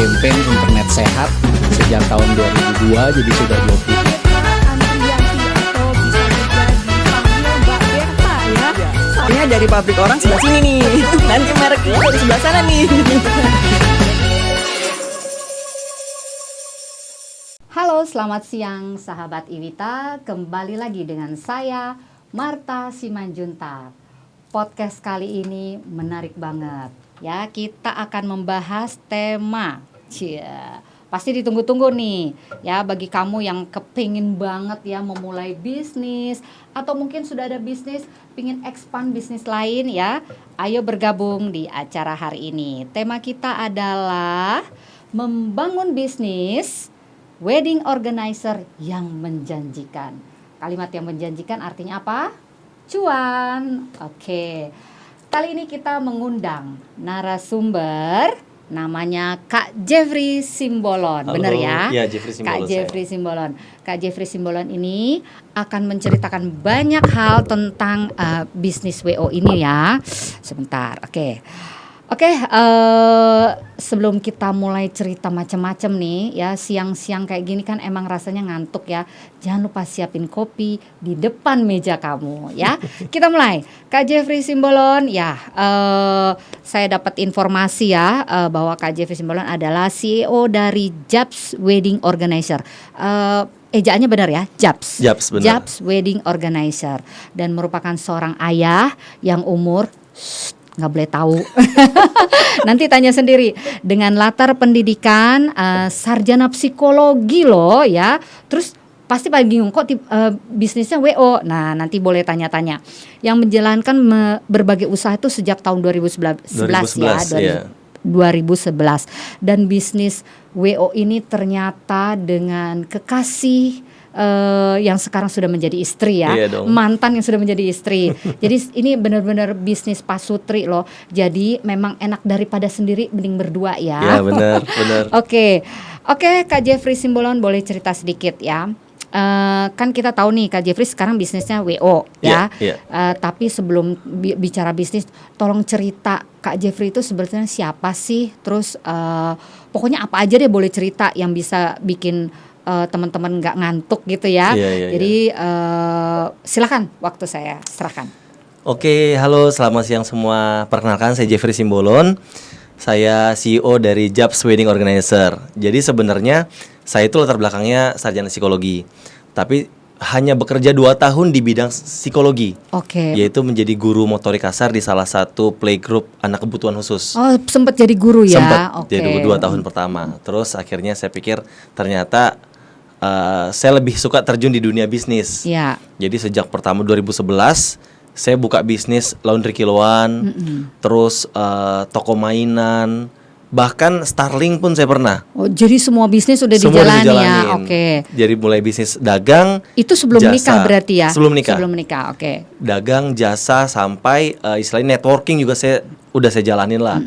campaign internet sehat sejak tahun 2002, jadi sudah 20. Ini dari pabrik orang sebelah sini nih. Nanti mereknya dari sebelah sana nih. Halo, selamat siang sahabat Iwita. Kembali lagi dengan saya Marta Simanjuntak. Podcast kali ini menarik banget. Ya, kita akan membahas tema. Pasti ditunggu-tunggu nih. Ya, bagi kamu yang kepingin banget ya memulai bisnis atau mungkin sudah ada bisnis, pingin expand bisnis lain ya. Ayo bergabung di acara hari ini. Tema kita adalah membangun bisnis wedding organizer yang menjanjikan. Kalimat yang menjanjikan artinya apa? Cuan. Oke. Kali ini kita mengundang narasumber namanya Kak Jeffrey Simbolon. Benar ya? Iya, Jeffrey Simbolon. Kak Jeffrey Simbolon. Kak Jeffrey Simbolon ini akan menceritakan banyak hal tentang bisnis WO ini ya. Sebentar. Oke, sebelum kita mulai cerita macam-macam nih ya, siang-siang kayak gini kan emang rasanya ngantuk ya. Jangan lupa siapin kopi di depan meja kamu ya. Kita mulai. Kak Jeffrey Simbolon ya, saya dapat informasi ya bahwa Kak Jeffrey Simbolon adalah CEO dari Japs Wedding Organizer. Ejaannya benar ya, Japs. Japs, benar. Japs Wedding Organizer, dan merupakan seorang ayah yang umur nggak boleh tahu. Nanti tanya sendiri. Dengan latar pendidikan sarjana psikologi loh ya. Terus pasti pada bingung kok bisnisnya WO. Nah, nanti boleh tanya-tanya. Yang menjalankan berbagai usaha itu sejak tahun 2011 ya. 2011. Dan bisnis WO ini ternyata dengan kekasih yang sekarang sudah menjadi istri ya, mantan yang sudah menjadi istri. Jadi ini benar-benar bisnis pasutri loh. Jadi memang enak daripada sendiri, mending berdua ya. Iya benar. Oke, Kak Jeffrey Simbolon boleh cerita sedikit ya. Kan kita tahu nih Kak Jeffrey sekarang bisnisnya WO ya. Tapi sebelum bicara bisnis, tolong cerita Kak Jeffrey itu sebenarnya siapa sih? Terus pokoknya apa aja deh boleh cerita yang bisa bikin teman-teman nggak ngantuk gitu ya. Jadi silakan, waktu saya serahkan. Oke, halo, selamat siang semua. Perkenalkan, saya Jeffrey Simbolon. Saya CEO dari Japs Wedding Organizer. Jadi sebenarnya saya itu latar belakangnya sarjana psikologi, tapi hanya bekerja 2 tahun di bidang psikologi. Yaitu menjadi guru motorik kasar di salah satu playgroup anak kebutuhan khusus. Oh, sempat jadi guru ya? Sempat, jadi 2 tahun pertama. Terus akhirnya saya pikir ternyata saya lebih suka terjun di dunia bisnis. Jadi sejak pertama 2011 saya buka bisnis laundry kiloan, terus toko mainan, bahkan Starling pun saya pernah. Oh, jadi semua bisnis sudah dijalani ya? Jadi mulai bisnis dagang. Itu sebelum jasa, nikah berarti ya? Sebelum nikah. Dagang, jasa, sampai istilahnya networking juga saya jalanin lah.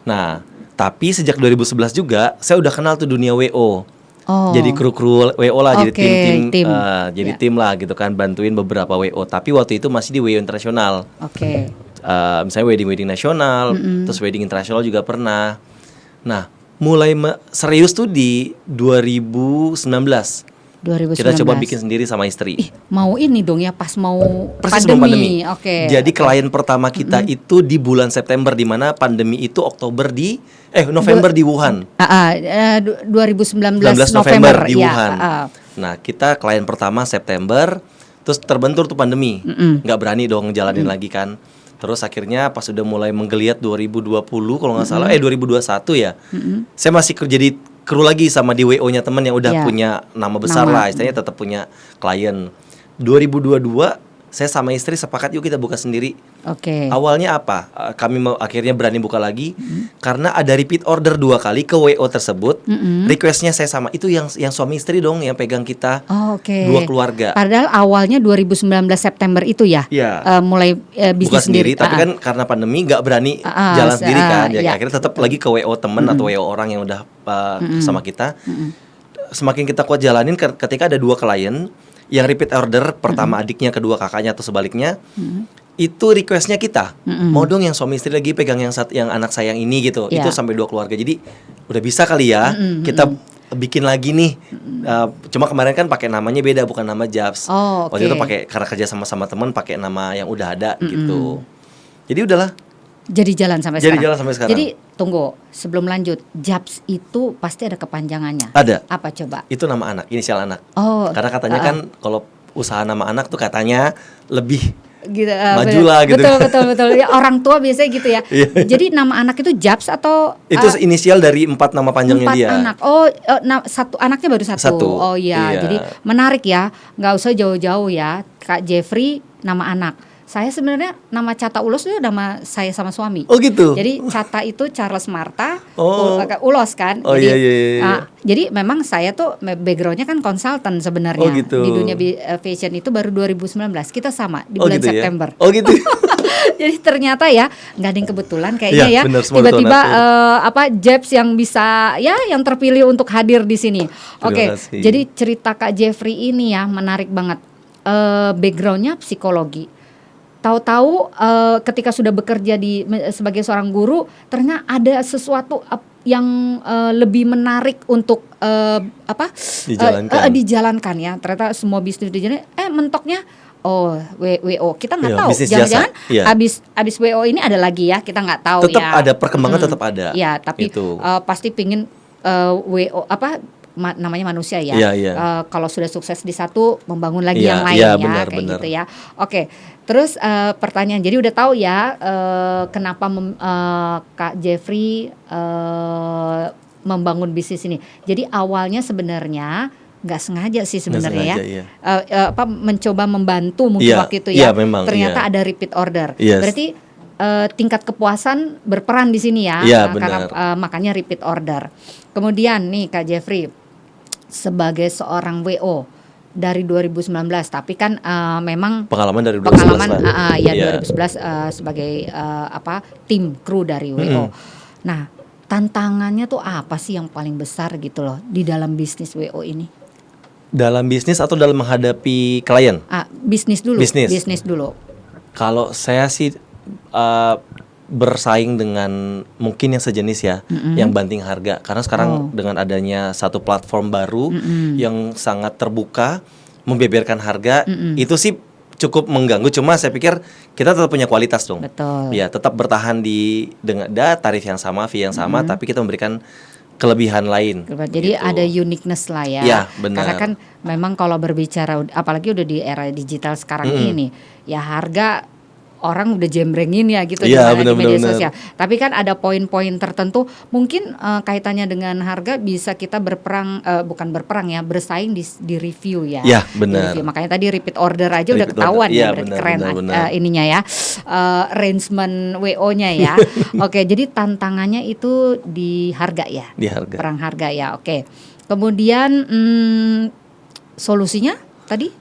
Nah, tapi sejak 2011 juga saya udah kenal tuh dunia WO. Jadi kru-kru WO lah, jadi tim lah gitu kan, bantuin beberapa WO. Tapi waktu itu masih di WO internasional. Misalnya wedding nasional, terus wedding internasional juga pernah. Nah, mulai serius tuh di 2019. Kita coba bikin sendiri sama istri. Mau ini dong ya, pas mau persis pandemi. Jadi klien pertama kita itu di bulan September, di mana pandemi itu November di Wuhan. 2019 November di Wuhan. Nah, kita klien pertama September, terus terbentur tuh pandemi. Nggak berani dong jalanin lagi kan. Terus akhirnya pas udah mulai menggeliat 2020 kalau nggak salah, 2021 ya. Saya masih jadi kru lagi sama di WO-nya teman yang udah punya nama besar lah, istilahnya tetap punya klien. 2022 saya sama istri sepakat yuk kita buka sendiri. Awalnya apa? Kami akhirnya berani buka lagi karena ada repeat order 2 kali ke WO tersebut. Requestnya saya sama itu yang suami istri dong yang pegang kita. 2 keluarga. Padahal awalnya 2019 September itu ya. Mulai bisnis buka sendiri. Tapi kan karena pandemi nggak berani jalan sendiri kan. Akhirnya tetap lagi ke WO temen atau WO orang yang udah sama kita. Semakin kita kuat jalanin ketika ada 2 klien yang repeat order, pertama adiknya, kedua kakaknya atau sebaliknya, itu requestnya kita, mau dong yang suami istri lagi pegang yang anak saya yang ini gitu. Itu sampai 2 keluarga. Jadi udah bisa kali ya kita bikin lagi nih. Cuma kemarin kan pakai namanya beda, bukan nama Japs. Oh, Waktu itu oke. pakai karena kerja sama teman pakai nama yang udah ada gitu. Jadi udahlah. Jadi jalan sampai Jadi sekarang. jalan sampai sekarang. Jadi tunggu, sebelum lanjut, Japs itu pasti ada kepanjangannya. Ada. Apa coba? Itu nama anak, inisial anak. Oh. Karena katanya kan kalau usaha nama anak tuh katanya lebih Gitu, maju betul. lah gitu. Betul. Ya, orang tua biasanya gitu ya. Iya. Jadi nama anak itu Japs atau itu inisial dari 4 nama panjangnya 4 dia. anak. Satu anaknya baru satu. Satu. Oh iya. Iya. Jadi menarik ya. Nggak usah jauh-jauh ya. Kak Jeffrey nama anak. Saya sebenarnya nama Cata Ulos itu nama saya sama suami. Oh gitu. Jadi Cata itu Charles Marta, Oh. Ulos kan. Oh, jadi, iya. jadi memang saya tuh backgroundnya kan konsultan sebenarnya. Oh, gitu. Di dunia fashion itu baru 2019. Kita sama di Oh bulan gitu September. ya. Oh gitu. Jadi ternyata ya nggak ada yang kebetulan kayaknya Iya, ya. benar, semua Tiba-tiba betul Japs yang bisa ya yang terpilih untuk hadir di sini. Oke. kasih. Jadi cerita Kak Jeffrey ini ya menarik banget. Backgroundnya psikologi. Tahu-tahu ketika sudah bekerja sebagai seorang guru, ternyata ada sesuatu yang lebih menarik untuk dijalankan ya. Ternyata semua bisnis dijalankan. Mentoknya WO. Kita nggak Iya, tahu. bisnis Jangan-jangan jasa. Iya. abis WO ini ada lagi ya. Kita nggak tahu Tetap ya. ada perkembangan, tetap ada. Ya, tapi Itu. pasti pingin WO namanya manusia ya. Iya, iya. Kalau sudah sukses di satu, membangun lagi Iya, yang lain iya, ya, benar, kayak benar. gitu ya. Oke. Terus pertanyaan, jadi udah tahu ya kenapa Kak Jeffrey membangun bisnis ini. Jadi awalnya sebenarnya nggak sengaja sih sebenarnya ya. Iya. Mencoba membantu mungkin Iya, waktu itu iya, ya. memang, Ternyata iya. ada repeat order. Yes. Berarti tingkat kepuasan berperan di sini ya. Iya, Karena benar. makanya repeat order. Kemudian nih Kak Jeffrey sebagai seorang WO dari 2019, tapi kan memang Pengalaman dari 2011 lah. Iya. 2011 sebagai tim kru dari WO. Nah, tantangannya tuh apa sih yang paling besar gitu loh di dalam bisnis WO ini? Dalam bisnis atau dalam menghadapi klien? Bisnis dulu. Bisnis dulu. Kalau saya sih bersaing dengan mungkin yang sejenis ya, yang banting harga. Karena sekarang dengan adanya satu platform baru yang sangat terbuka, membeberkan harga, itu sih cukup mengganggu. Cuma saya pikir kita tetap punya kualitas dong. Betul. Ya, tetap bertahan dengan tarif yang sama, fee yang sama, tapi kita memberikan kelebihan lain. Jadi gitu. ada uniqueness lah ya. Ya, benar. Karena kan memang kalau berbicara, apalagi udah di era digital sekarang ini, ya harga orang udah jembrengin ya gitu di Iya, media benar. sosial. Tapi kan ada poin-poin tertentu, mungkin kaitannya dengan harga bisa kita bukan berperang ya, bersaing di review ya. Iya, benar. Di review. Makanya tadi repeat order aja udah Repeat ketahuan order. ya, Iya, berarti benar, keren benar. ininya ya, arrangement WO-nya ya. Oke, jadi tantangannya itu di harga ya. Di harga. Perang harga ya. Oke. Kemudian solusinya tadi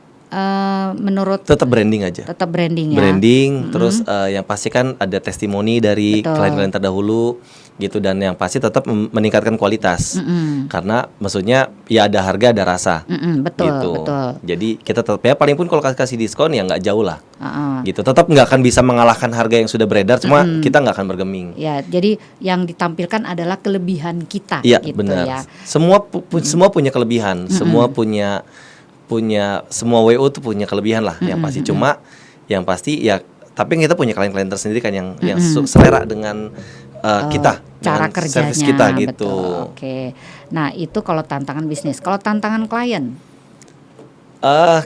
menurut Tetap branding aja. tetap branding ya. Branding, terus yang pasti kan ada testimoni dari Betul. klien-klien terdahulu gitu, dan yang pasti tetap meningkatkan kualitas. Karena maksudnya ya ada harga ada rasa. Betul, gitu. betul. Jadi kita tetap ya paling pun kalau kasih diskon ya nggak jauh lah. Heeh. Gitu. Tetap nggak akan bisa mengalahkan harga yang sudah beredar, cuma kita nggak akan bergeming. Ya, jadi yang ditampilkan adalah kelebihan kita Iya, gitu benar. ya. Semua punya kelebihan, semua punya semua WO tuh punya kelebihan lah yang pasti. Cuma yang pasti ya, tapi kita punya klien-klien tersendiri kan yang selera dengan kita, Cara dengan kerjanya service kita gitu. betul. Oke. Nah, itu kalau tantangan bisnis. Kalau tantangan klien?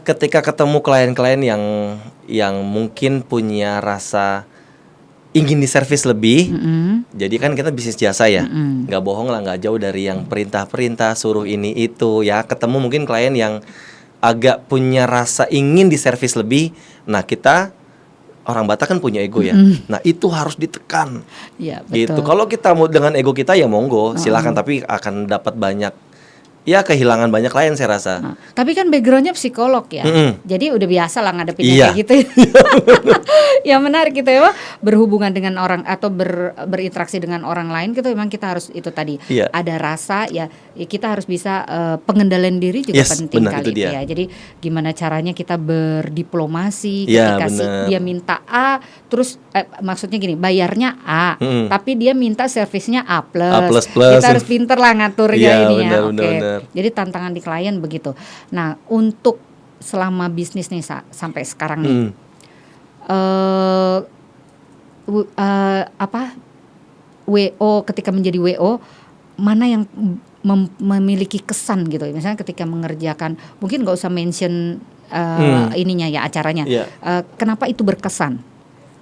Ketika ketemu klien-klien yang mungkin punya rasa ingin diservis lebih, jadi kan kita bisnis jasa ya, nggak bohong lah, nggak jauh dari yang perintah-perintah suruh ini itu ya. Ketemu mungkin klien yang agak punya rasa ingin diservis lebih. Nah, kita orang Batak kan punya ego ya. Nah, itu harus ditekan. Ya, betul. Gitu. Kalau kita mau dengan ego kita ya monggo, silakan, tapi akan dapat banyak ya kehilangan banyak klien saya rasa. Nah, tapi kan backgroundnya psikolog ya, jadi udah biasa lah ngadepin Iya. kayak gitu. Ya menarik gitu ya, berhubungan dengan orang atau berinteraksi dengan orang lain gitu, memang kita harus itu tadi Iya. ada rasa ya kita harus bisa pengendalian diri juga Yes, penting benar, kali itu itu dia. ya. Jadi gimana caranya kita berdiplomasi Iya, ketika benar. dia minta A, terus maksudnya gini bayarnya A, tapi dia minta servisnya A+. A++. Kita harus pinter lah ngaturnya Iya, ini benar, ya. benar, benar. Jadi tantangan di klien begitu. Nah, untuk selama bisnis nih sampai sekarang nih, WO ketika menjadi WO mana yang memiliki kesan gitu? Misalnya ketika mengerjakan, mungkin nggak usah mention ininya ya acaranya. Iya. Kenapa itu berkesan?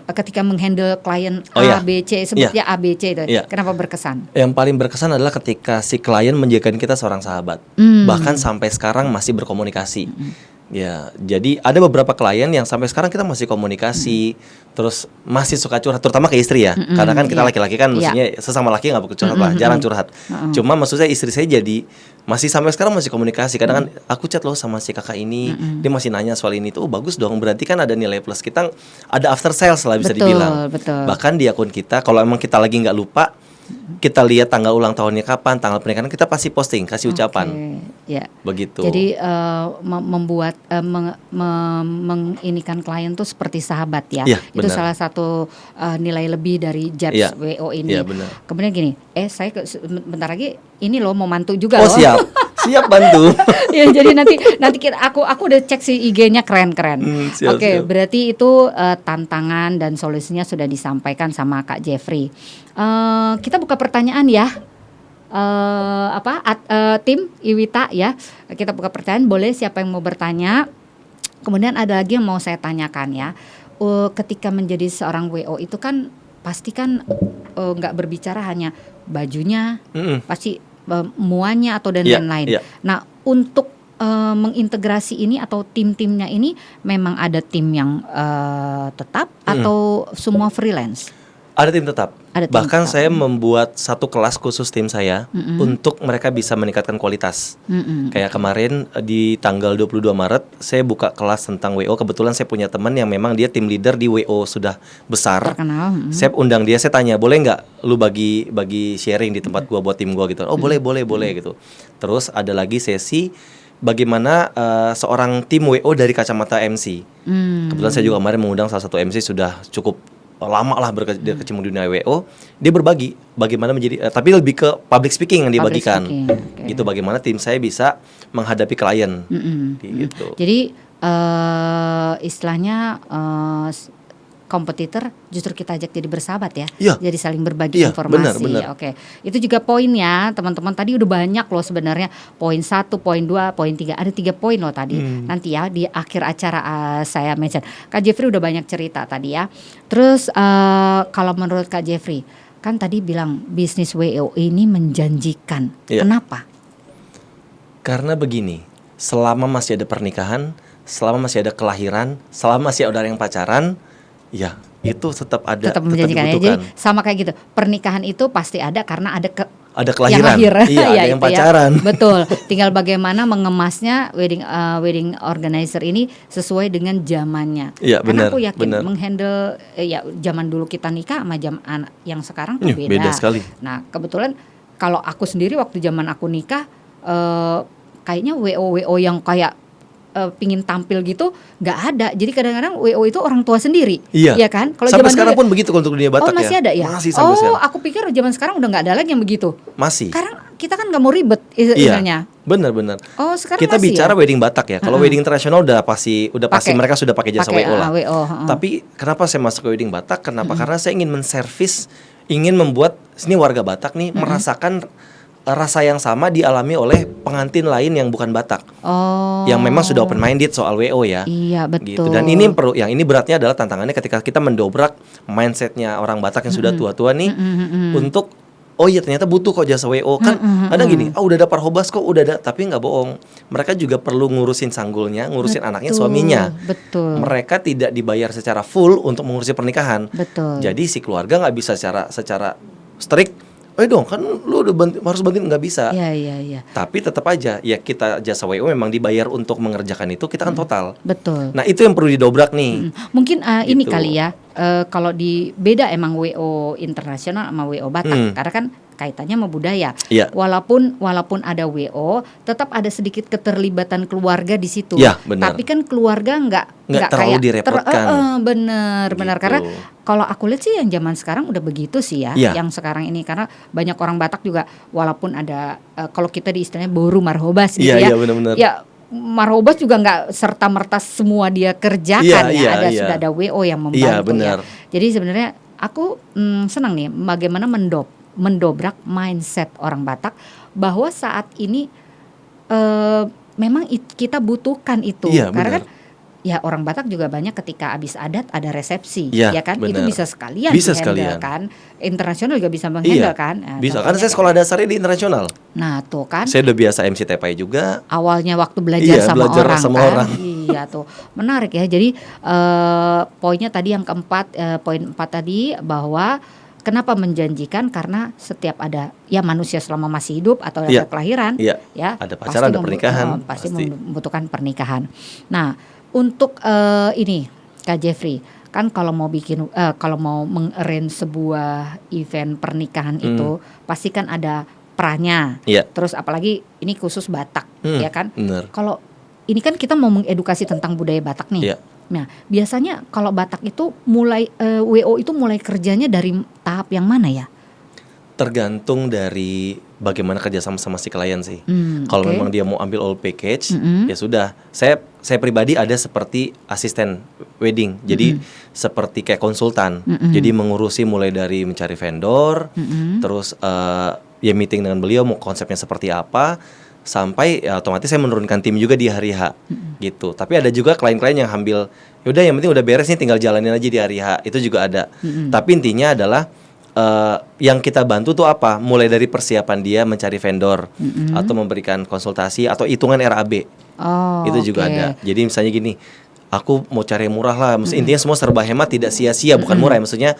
Ketika menghandle klien Oh, A, iya. B, C, sebutnya A, B, C itu, Iya. kenapa berkesan? Yang paling berkesan adalah ketika si klien menjadikan kita seorang sahabat. Bahkan sampai sekarang masih berkomunikasi. Ya, jadi ada beberapa klien yang sampai sekarang kita masih komunikasi, terus masih suka curhat, terutama ke istri ya. Karena kan kita Iya. laki-laki kan maksudnya sesama laki nggak boleh curhat lah, jarang curhat. Cuma maksudnya istri saya jadi masih sampai sekarang masih komunikasi. Kadang kan aku chat loh sama si kakak ini, dia masih nanya soal ini tuh, bagus dong. Berarti kan ada nilai plus, kita ada after sales lah bisa Betul, dibilang. betul. Bahkan di akun kita, kalau emang kita lagi nggak lupa, kita lihat tanggal ulang tahunnya kapan, tanggal pernikahan, kita pasti posting, kasih ucapan. Oke, ya. Begitu. Jadi membuat menginikan klien tuh seperti sahabat ya. Iya, Itu benar. salah satu nilai lebih dari Jabs Iya, WO ini. iya, benar. Kemudian gini, saya bentar lagi ini loh mau mantu juga Oh loh. siap, siap bantu. Ya, jadi nanti aku udah cek si IG-nya keren-keren. Siap, Oke, siap. berarti itu tantangan dan solusinya sudah disampaikan sama Kak Jeffrey. Kita buka pertanyaan ya. Tim Iwita ya. Kita buka pertanyaan, boleh siapa yang mau bertanya. Kemudian ada lagi yang mau saya tanyakan ya. Ketika menjadi seorang WO itu kan pasti kan nggak berbicara hanya bajunya, pasti muanya atau dan Iya, lain-lain. iya. Nah, untuk mengintegrasi ini atau tim-timnya ini memang ada tim yang tetap atau semua freelance? Ada tim tetap. Ada tim Bahkan tetap. saya membuat satu kelas khusus tim saya untuk mereka bisa meningkatkan kualitas. Kayak kemarin di tanggal 22 Maret saya buka kelas tentang WO. Kebetulan saya punya teman yang memang dia tim leader di WO sudah besar. Terkenal. Saya undang dia, saya tanya, boleh nggak lu bagi sharing di tempat gua buat tim gua gitu. Oh boleh gitu. Terus ada lagi sesi bagaimana seorang tim WO dari kacamata MC. Kebetulan saya juga kemarin mengundang salah satu MC sudah cukup lama lah berkecimpung di dunia WO. Dia berbagi bagaimana menjadi tapi lebih ke public speaking yang dia Public bagikan. speaking, oke. Gitu, bagaimana tim saya bisa menghadapi klien. Gitu. Jadi istilahnya kompetitor justru kita ajak jadi bersahabat ya. Iya. Jadi saling berbagi Iya, informasi. benar. Oke. Itu juga poin ya, teman-teman. Tadi udah banyak loh sebenarnya. Poin 1, poin 2, poin 3. Ada 3 poin loh tadi. Nanti ya di akhir acara saya mention. Kak Jeffrey udah banyak cerita tadi ya. Terus kalau menurut Kak Jeffrey, kan tadi bilang bisnis WO ini menjanjikan. Iya. Kenapa? Karena begini, selama masih ada pernikahan, selama masih ada kelahiran, selama masih ada yang pacaran, ya itu tetap ada, Tetap menjanjikan ya. Jadi dibutuhkan. sama kayak gitu. Pernikahan itu pasti ada karena ada Ada yang kelahiran, lahir. iya, Ya, ada yang itu ya. pacaran. Betul. Tinggal bagaimana mengemasnya wedding organizer ini sesuai dengan zamannya. Iya, Karena benar, aku yakin benar. menghandle ya zaman dulu kita nikah sama zaman yang sekarang tuh Iya, beda. beda sekali. Nah, kebetulan kalau aku sendiri waktu zaman aku nikah kayaknya WO yang kayak pingin tampil gitu nggak ada. Jadi kadang-kadang WO itu orang tua sendiri. Iya. Ya kan? Kalau Sampai zaman sekarang dulu, pun begitu kalau untuk dunia Batak masih ya. ada ya? Masih sampai sekarang. aku pikir zaman sekarang udah nggak ada lagi yang begitu. Masih. Sekarang kita kan nggak mau ribet Iya. istilahnya. Benar. Oh, sekarang Kita masih bicara ya? wedding Batak ya. Kalau wedding internasional udah pasti Pakai. mereka sudah pakai jasa Pakai, WO lah. WO, Tapi kenapa saya masuk ke wedding Batak? Kenapa? Karena saya ingin menservis, ingin membuat ini warga Batak nih merasakan rasa yang sama dialami oleh pengantin lain yang bukan Batak. Oh. Yang memang sudah open minded soal WO ya. Iya, betul. Gitu. Dan ini yang ini beratnya adalah tantangannya ketika kita mendobrak mindsetnya orang Batak yang sudah tua-tua nih untuk oh iya ternyata butuh kok jasa WO kan. Kadang gini, udah ada parhobas kok udah ada, tapi nggak bohong. Mereka juga perlu ngurusin sanggulnya, ngurusin anaknya, suaminya. Betul. Mereka tidak dibayar secara full untuk mengurusi pernikahan. Betul. Jadi si keluarga nggak bisa secara strict dong kan lu udah harus bantuin, nggak bisa. Iya. Tapi tetap aja ya kita jasa WO memang dibayar untuk mengerjakan itu, kita kan total. Betul. Nah itu yang perlu didobrak nih. Mungkin ini Gitu. kali ya, kalau di beda emang WO internasional sama WO Batak, karena kan kaitannya sama budaya. Iya. Walaupun ada WO, tetap ada sedikit keterlibatan keluarga di situ. Iya, benar. Tapi kan keluarga nggak terlalu kayak direpotkan. bener Gitu. karena kalau aku lihat sih yang zaman sekarang udah begitu sih ya. Iya. Yang sekarang ini karena banyak orang Batak juga walaupun ada kalau kita di istilahnya boru marhobas gitu Iya, ya. iya, benar-benar. Ya marhobas juga nggak serta merta semua dia kerjakan ya. Sudah ada WO yang membantu Iya, benar. ya. Jadi sebenarnya aku senang nih bagaimana mendobrak mindset orang Batak bahwa saat ini memang kita butuhkan itu. Iya, Karena benar. kan ya orang Batak juga banyak ketika habis adat ada resepsi, Iya, ya kan? Itu benar. bisa sekalian Bisa di-handle sekalian. kan. Internasional juga bisa menghandle kan. Nah, Bisa, contohnya karena saya sekolah dasarnya di internasional. Nah tuh kan. Saya udah biasa MC TPI juga. Awalnya waktu belajar Iya, sama belajar orang sama kan. orang. Iya tuh. Menarik ya. Jadi poinnya tadi yang keempat, poin 4 tadi bahwa kenapa menjanjikan, karena setiap ada ya manusia selama masih hidup atau ada Iya. kelahiran Iya. ya Ada pacaran, ada pernikahan, pasti pasti. membutuhkan pernikahan. Nah, untuk ini Kak Jeffrey, kan kalau mau kalau mau meng-arrange sebuah event pernikahan itu pasti kan ada pranya. Iya. Terus apalagi ini khusus Batak, ya kan? Bener. Kalau ini kan kita mau mengedukasi tentang budaya Batak nih. Iya. Nah, biasanya kalau Batak itu mulai WO itu mulai kerjanya dari tahap yang mana ya? Tergantung dari bagaimana kerja sama si klien sih. Kalau oke. memang dia mau ambil all package, ya sudah. Saya pribadi ada seperti asisten wedding, jadi seperti kayak konsultan. Jadi mengurusi mulai dari mencari vendor, terus ya meeting dengan beliau mau konsepnya seperti apa, sampai ya otomatis saya menurunkan tim juga di hari H gitu. Tapi ada juga klien-klien yang ambil, yaudah yang penting udah beres nih tinggal jalanin aja di hari H, itu juga ada. Tapi intinya adalah yang kita bantu tuh apa? Mulai dari persiapan dia mencari vendor atau memberikan konsultasi atau hitungan RAB. Oh, Itu juga oke. ada. Jadi misalnya gini, aku mau cari yang murah lah. Maksudnya intinya semua serba hemat, tidak sia-sia, bukan murah ya. Maksudnya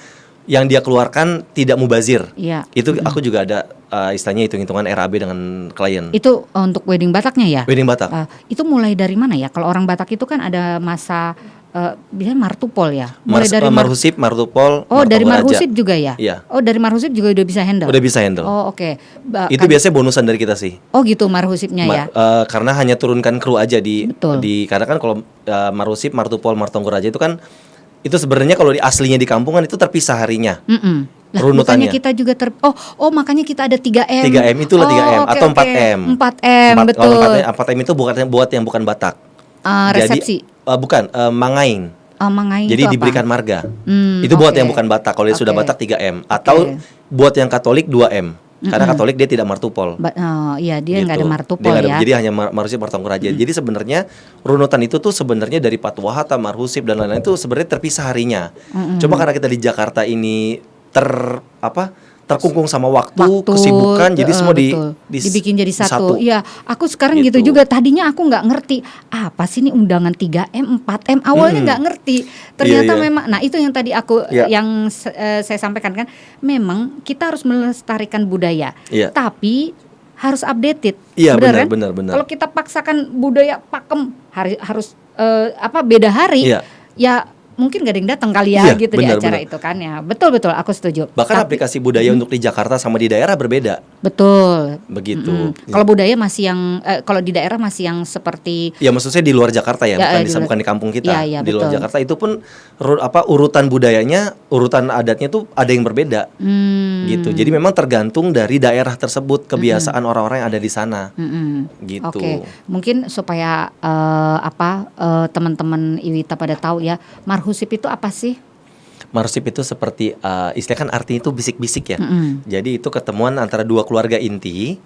yang dia keluarkan tidak mubazir. Iya. Itu aku juga ada istilahnya hitung-hitungan RAB dengan klien. Itu untuk wedding Bataknya ya? Wedding Batak. Itu mulai dari mana ya? Kalau orang Batak itu kan ada masa biasanya martupol ya. Mulai dari Marhusip, Martupol, Oh, dari Martopol Raja. Marhusip juga ya? Iya. Oh, dari Marhusip juga udah bisa handle. Udah bisa handle. Oh, oke. Itu biasanya bonusan dari kita sih. Oh, gitu Marhusipnya ya. Karena hanya turunkan kru aja Betul. karena kan kalau Marhusip, Martupol, Martonggo Raja itu kan itu sebenarnya kalau di aslinya di kampungan itu terpisah harinya. Lah, Runutannya. makanya kita juga makanya kita ada 3M. 3M itulah 3M oke, atau oke. 4M. 4M, betul. Kalau 4M itu buat yang bukan Batak. Resepsi. Jadi bukan Mangain. Mangain Jadi itu apa? diberikan marga. Itu buat oke. yang bukan Batak. Kalau dia sudah Oke. Batak 3M atau buat yang Katolik 2M. Karena Katolik dia tidak martupol. Iya, dia nggak ada Gitu. martupol Dia nggak ada- ya. Jadi hanya Marhusip, Martonggo Raja. Jadi sebenarnya runutan itu tuh sebenarnya dari Patwa Hatta, Marhusip dan lain-lain itu sebenarnya terpisah harinya. Cuma karena kita di Jakarta ini terkungkung sama waktu kesibukan, jadi semua betul. Dibikin jadi satu. Iya, aku sekarang gitu Gitu. juga. Tadinya aku nggak ngerti apa sih ini undangan 3M, 4M. Awalnya nggak ngerti. Ternyata Iya. memang. Nah, itu yang tadi aku Iya. yang saya sampaikan kan. Memang kita harus melestarikan budaya. Iya. Tapi harus updated. Iya, Benar kan? benar. Kalau kita paksakan budaya pakem harus beda hari. Iya. Ya mungkin gak ada yang datang kali ya Iya, gitu benar, di acara benar. itu kan ya. Betul aku setuju. Bahkan Tapi- aplikasi budaya untuk di Jakarta sama di daerah berbeda. Betul. Begitu. Kalau budaya masih yang kalau di daerah masih yang seperti Ya maksudnya di luar Jakarta ya, Ya, bukan di kampung kita. Iya, Di luar betul. Jakarta itu pun urutan budayanya, urutan adatnya tuh ada yang berbeda. Gitu. Jadi memang tergantung dari daerah tersebut, kebiasaan orang-orang yang ada di sana. Gitu. Oke, mungkin supaya teman-teman Iwita pada tahu ya, marhusip itu apa sih? Marhusip itu seperti istilah kan artinya itu bisik-bisik ya. Jadi itu ketemuan antara dua keluarga inti,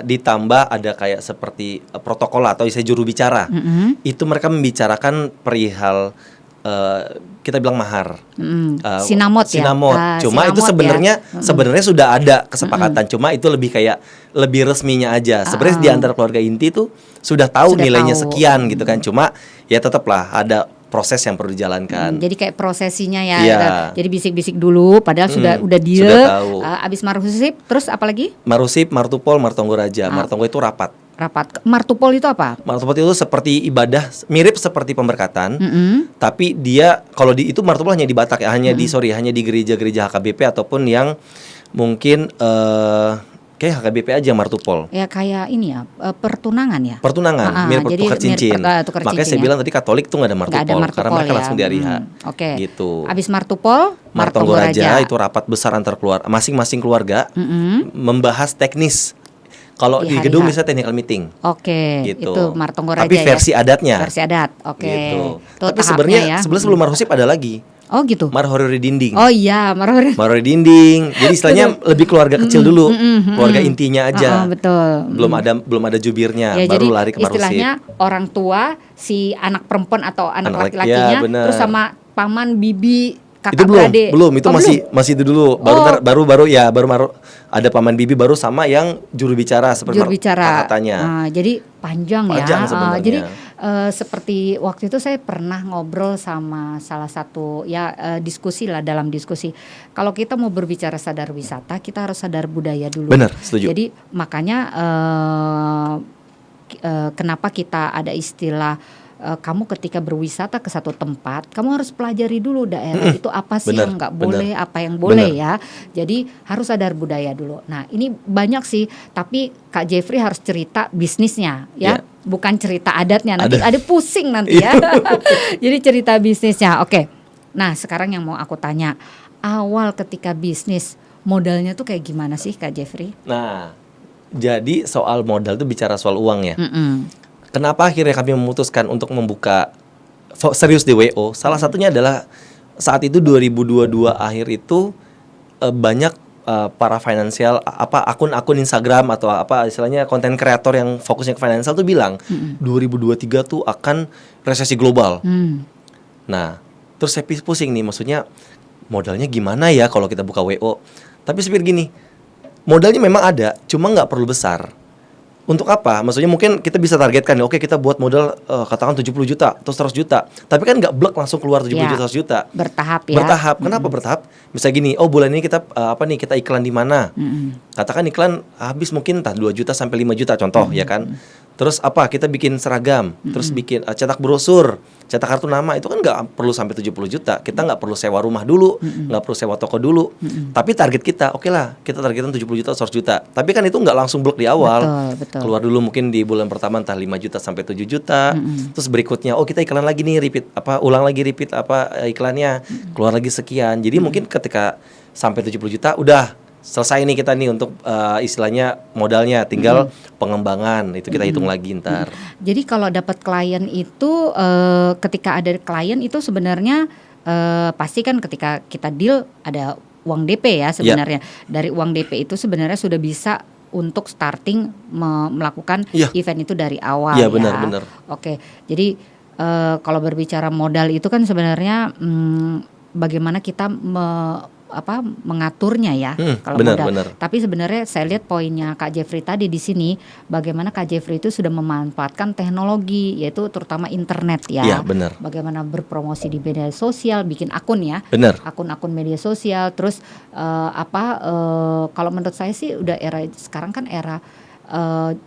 ditambah ada kayak seperti protokol atau istilah juru bicara. Itu mereka membicarakan perihal kita bilang mahar. Sinamot ya. Sinamot. Cuma itu sinamot ya. sebenarnya sudah ada kesepakatan. Cuma itu lebih resminya aja. Sebenarnya di antara keluarga inti tuh sudah tahu Sudah nilainya tahu. sekian gitu kan. Cuma ya tetaplah ada proses yang perlu dijalankan. Jadi kayak prosesinya ya. Iya. Jadi bisik-bisik dulu padahal udah deal. Sudah tahu. Abis marhusip terus apa lagi? Marusip, martupol, martonggo raja. Martonggo itu rapat. Martupol itu apa? Martupol itu seperti ibadah, mirip seperti pemberkatan. Tapi dia kalau itu martupol hanya di Batak ya, hanya di gereja-gereja HKBP ataupun yang mungkin kayak HKBP aja martupol. Ya kayak ini ya, pertunangan ya. Pertunangan, mirip jadi tukar cincin. tukar Makanya cincin saya ya. bilang tadi Katolik tuh nggak ada martupol, karena mereka ya. langsung di hari H. Oke. Gitu. Abis martupol, Martonggo Raja itu rapat besar antar keluarga, masing-masing keluarga membahas teknis. Kalau di gedung bisa technical meeting. Oke, gitu. itu Martonggo Raja. Tapi versi adatnya. Versi adat. Oke. Gitu. Itu Tapi sebenarnya ya. sebelum marhusip ada lagi. Oh gitu. Marhorori dinding. Oh iya, Marhorori dinding. Jadi istilahnya lebih keluarga kecil dulu, keluarga intinya aja. Betul. Belum ada jubirnya, Ya, baru jadi lari ke marhusip. istilahnya orang tua, si anak perempuan atau anak Anak laki-lakinya, ya, bener. terus sama paman, bibi, kakak Itu beradik. belum itu Oh, masih itu dulu. Baru ada paman bibi baru sama yang juru bicara seperti juru bicara. katanya. Jadi panjang ya. Sebenarnya. Jadi seperti waktu itu saya pernah ngobrol sama salah satu diskusi lah, dalam diskusi. Kalau kita mau berbicara sadar wisata, kita harus sadar budaya dulu. Benar, setuju. Jadi makanya kenapa kita ada istilah kamu ketika berwisata ke satu tempat, kamu harus pelajari dulu daerah itu apa sih yang nggak boleh, apa yang boleh ya. Jadi harus sadar budaya dulu. Nah ini banyak sih, tapi Kak Jeffrey harus cerita bisnisnya ya, bukan cerita adatnya. Nanti ada pusing nanti ya. Jadi cerita bisnisnya. Oke. Nah sekarang yang mau aku tanya, awal ketika bisnis modalnya tuh kayak gimana sih Kak Jeffrey? Nah, jadi soal modal tuh bicara soal uang ya. Kenapa akhirnya kami memutuskan untuk membuka serius di WO? Salah satunya adalah saat itu 2022 akhir itu banyak para finansial akun-akun Instagram atau istilahnya konten kreator yang fokusnya ke finansial tuh bilang 2023 tuh akan resesi global. Nah, terus saya pusing nih, maksudnya modalnya gimana ya kalau kita buka WO? Tapi saya pikir gini, modalnya memang ada, cuma nggak perlu besar. Untuk apa? Maksudnya mungkin kita bisa targetkan, oke kita buat modal katakan 70 juta atau 100 juta. Tapi kan nggak blek langsung keluar 70 juta, 100 juta. Bertahap ya. Bertahap. Kenapa bertahap? Misalnya gini, bulan ini kita kita iklan di mana? Katakan iklan habis mungkin entah 2 juta sampai 5 juta contoh ya kan. Terus kita bikin seragam, terus bikin cetak brosur, cetak kartu nama, itu kan nggak perlu sampai 70 juta. Kita nggak perlu sewa rumah dulu, nggak perlu sewa toko dulu. Tapi target kita, oke lah, kita targetan 70 juta, 100 juta. Tapi kan itu nggak langsung blok di awal. Betul. Keluar dulu mungkin di bulan pertama entah 5 juta sampai 7 juta. Terus berikutnya, kita iklan lagi nih, ulang lagi iklannya, keluar lagi sekian. Jadi mungkin ketika sampai 70 juta udah selesai nih kita nih untuk istilahnya modalnya, tinggal pengembangan itu kita hitung lagi ntar. Jadi kalau dapat klien itu ketika ada klien itu sebenarnya pasti kan ketika kita deal ada uang DP ya sebenarnya. Dari uang DP itu sebenarnya sudah bisa untuk starting melakukan event itu dari awal. Iya benar. Oke, jadi kalau berbicara modal itu kan sebenarnya bagaimana kita mengaturnya ya kalau modal. Tapi sebenarnya saya lihat poinnya Kak Jeffrey tadi di sini, bagaimana Kak Jeffrey itu sudah memanfaatkan teknologi, yaitu terutama internet ya. Iya benar. Bagaimana berpromosi di media sosial, bikin akun ya. Benar. Akun-akun media sosial, terus kalau menurut saya sih udah era sekarang kan era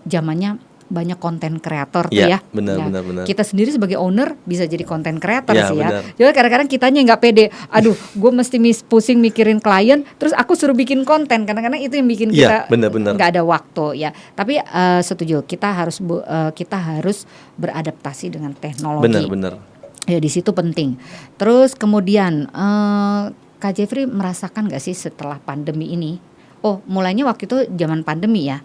zamannya banyak konten kreator tuh ya. Benar. Kita sendiri sebagai owner bisa jadi konten kreator sih benar. ya. Jadi kadang-kadang kitanya nggak pede. Aduh, gue mesti pusing mikirin klien, terus aku suruh bikin konten. Kadang-kadang itu yang bikin kita nggak ada waktu ya. Tapi setuju, kita harus beradaptasi dengan teknologi. Benar. Ya di situ penting. Terus kemudian Kak Jeffrey merasakan nggak sih setelah pandemi ini? Mulainya waktu itu zaman pandemi ya.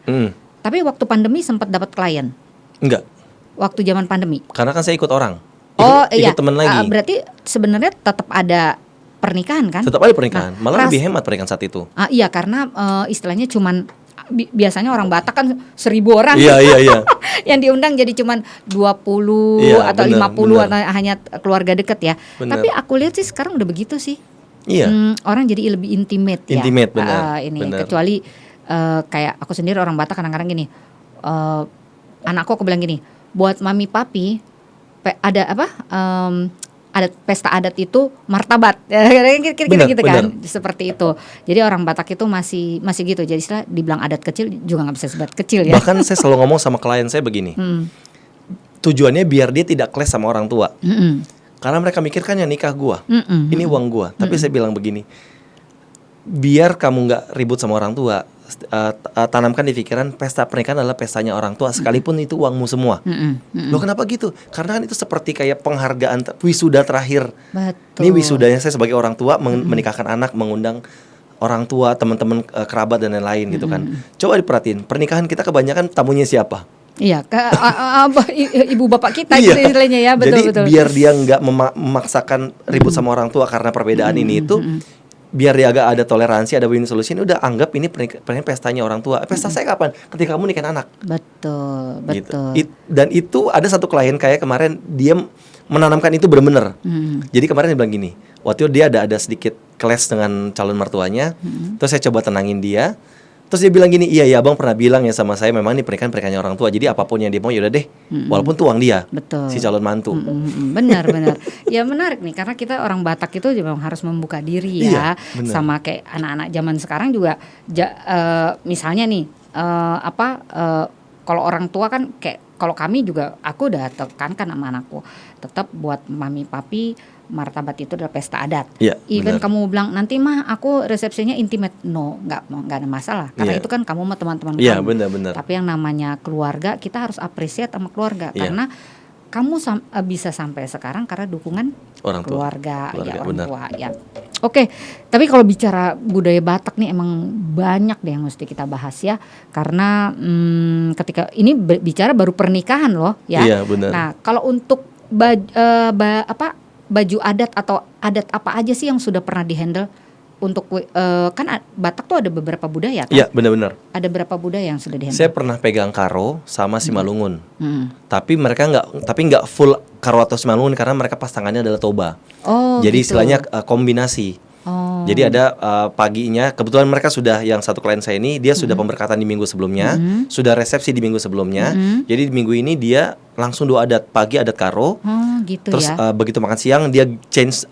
Tapi waktu pandemi sempat dapat klien? Enggak. Waktu zaman pandemi? Karena kan saya ikut orang. Iya. Ikut teman lagi. Berarti sebenarnya tetap ada pernikahan kan? Tetap ada pernikahan. Malah lebih hemat pernikahan saat itu. Iya, karena istilahnya cuman biasanya orang Batak kan 1.000 orang. Iya. Yang diundang jadi cuman 20 atau 50 atau hanya keluarga dekat ya. Bener. Tapi aku lihat sih sekarang udah begitu sih. Iya. Orang jadi lebih intimate ya. Intimate benar. Kecuali kayak aku sendiri orang Batak kadang-kadang gini, anakku aku bilang gini, buat mami papi ada pesta adat itu martabat. Kira-kira gitu kan, seperti itu. Jadi orang Batak itu masih gitu. Jadi istilah dibilang adat kecil juga nggak bisa disebut kecil ya. Bahkan saya selalu ngomong sama klien saya begini. Tujuannya biar dia tidak clash sama orang tua. Karena mereka mikirkan ya nikah gua, ini uang gua. Tapi saya bilang begini, biar kamu nggak ribut sama orang tua, tanamkan di pikiran pesta pernikahan adalah pestanya orang tua, sekalipun itu uangmu semua. Loh kenapa gitu? Karena kan itu seperti kayak penghargaan wisuda terakhir. Betul. Ini wisudanya saya sebagai orang tua menikahkan anak, mengundang orang tua, teman-teman, kerabat dan lain-lain gitu kan. Coba diperhatiin, pernikahan kita kebanyakan tamunya siapa? Iya, ibu bapak kita gitu istilahnya ya, betul. Jadi biar dia nggak memaksakan ribut sama orang tua karena perbedaan ini itu, biar dia agak ada toleransi, ada win solution. Udah anggap ini pernikahan pestanya orang tua. Pesta saya kapan? Ketika kamu nikahin anak. Betul. Gitu. Dan itu ada satu klien kayak kemarin dia menanamkan itu benar-benar. Jadi kemarin dia bilang gini, waktu itu dia ada sedikit clash dengan calon mertuanya. Terus saya coba tenangin dia. Terus dia bilang gini, iya abang pernah bilang ya sama saya, memang ini pernikahannya orang tua. Jadi apapun yang dia mau yaudah deh, walaupun tuh uang dia. Betul. Si calon mantu. Benar. Ya menarik nih, karena kita orang Batak itu memang harus membuka diri ya. Sama kayak anak-anak zaman sekarang juga. Misalnya nih, kalau orang tua kan kayak, kalau kami juga, aku udah tekankan sama anakku, tetap buat mami papi, martabat itu adalah pesta adat. Even kamu bilang nanti mah aku resepsinya intimate, no, nggak ada masalah. Karena itu kan kamu sama teman-teman kamu. Benar. Tapi yang namanya keluarga, kita harus appreciate sama keluarga. Karena kamu bisa sampai sekarang karena dukungan orang tua. Orang tua. Ya. Oke, tapi kalau bicara budaya Batak nih emang banyak deh yang mesti kita bahas ya. Karena ketika ini bicara baru pernikahan loh ya. Iya, benar. Nah, kalau untuk baju adat atau adat apa aja sih yang sudah pernah dihandle untuk kan Batak tuh ada beberapa budaya kan? Iya, benar-benar. Ada berapa budaya yang sudah dihandle? Saya pernah pegang karo sama Simalungun. Tapi mereka nggak full karo atau Simalungun karena mereka pasangannya adalah toba. Jadi gitu. Istilahnya kombinasi. Jadi ada paginya, kebetulan mereka sudah, yang satu klien saya ini dia sudah pemberkatan di minggu sebelumnya, sudah resepsi di minggu sebelumnya. Jadi di minggu ini dia langsung 2 adat, pagi adat karo. Gitu. Terus ya. begitu makan siang dia change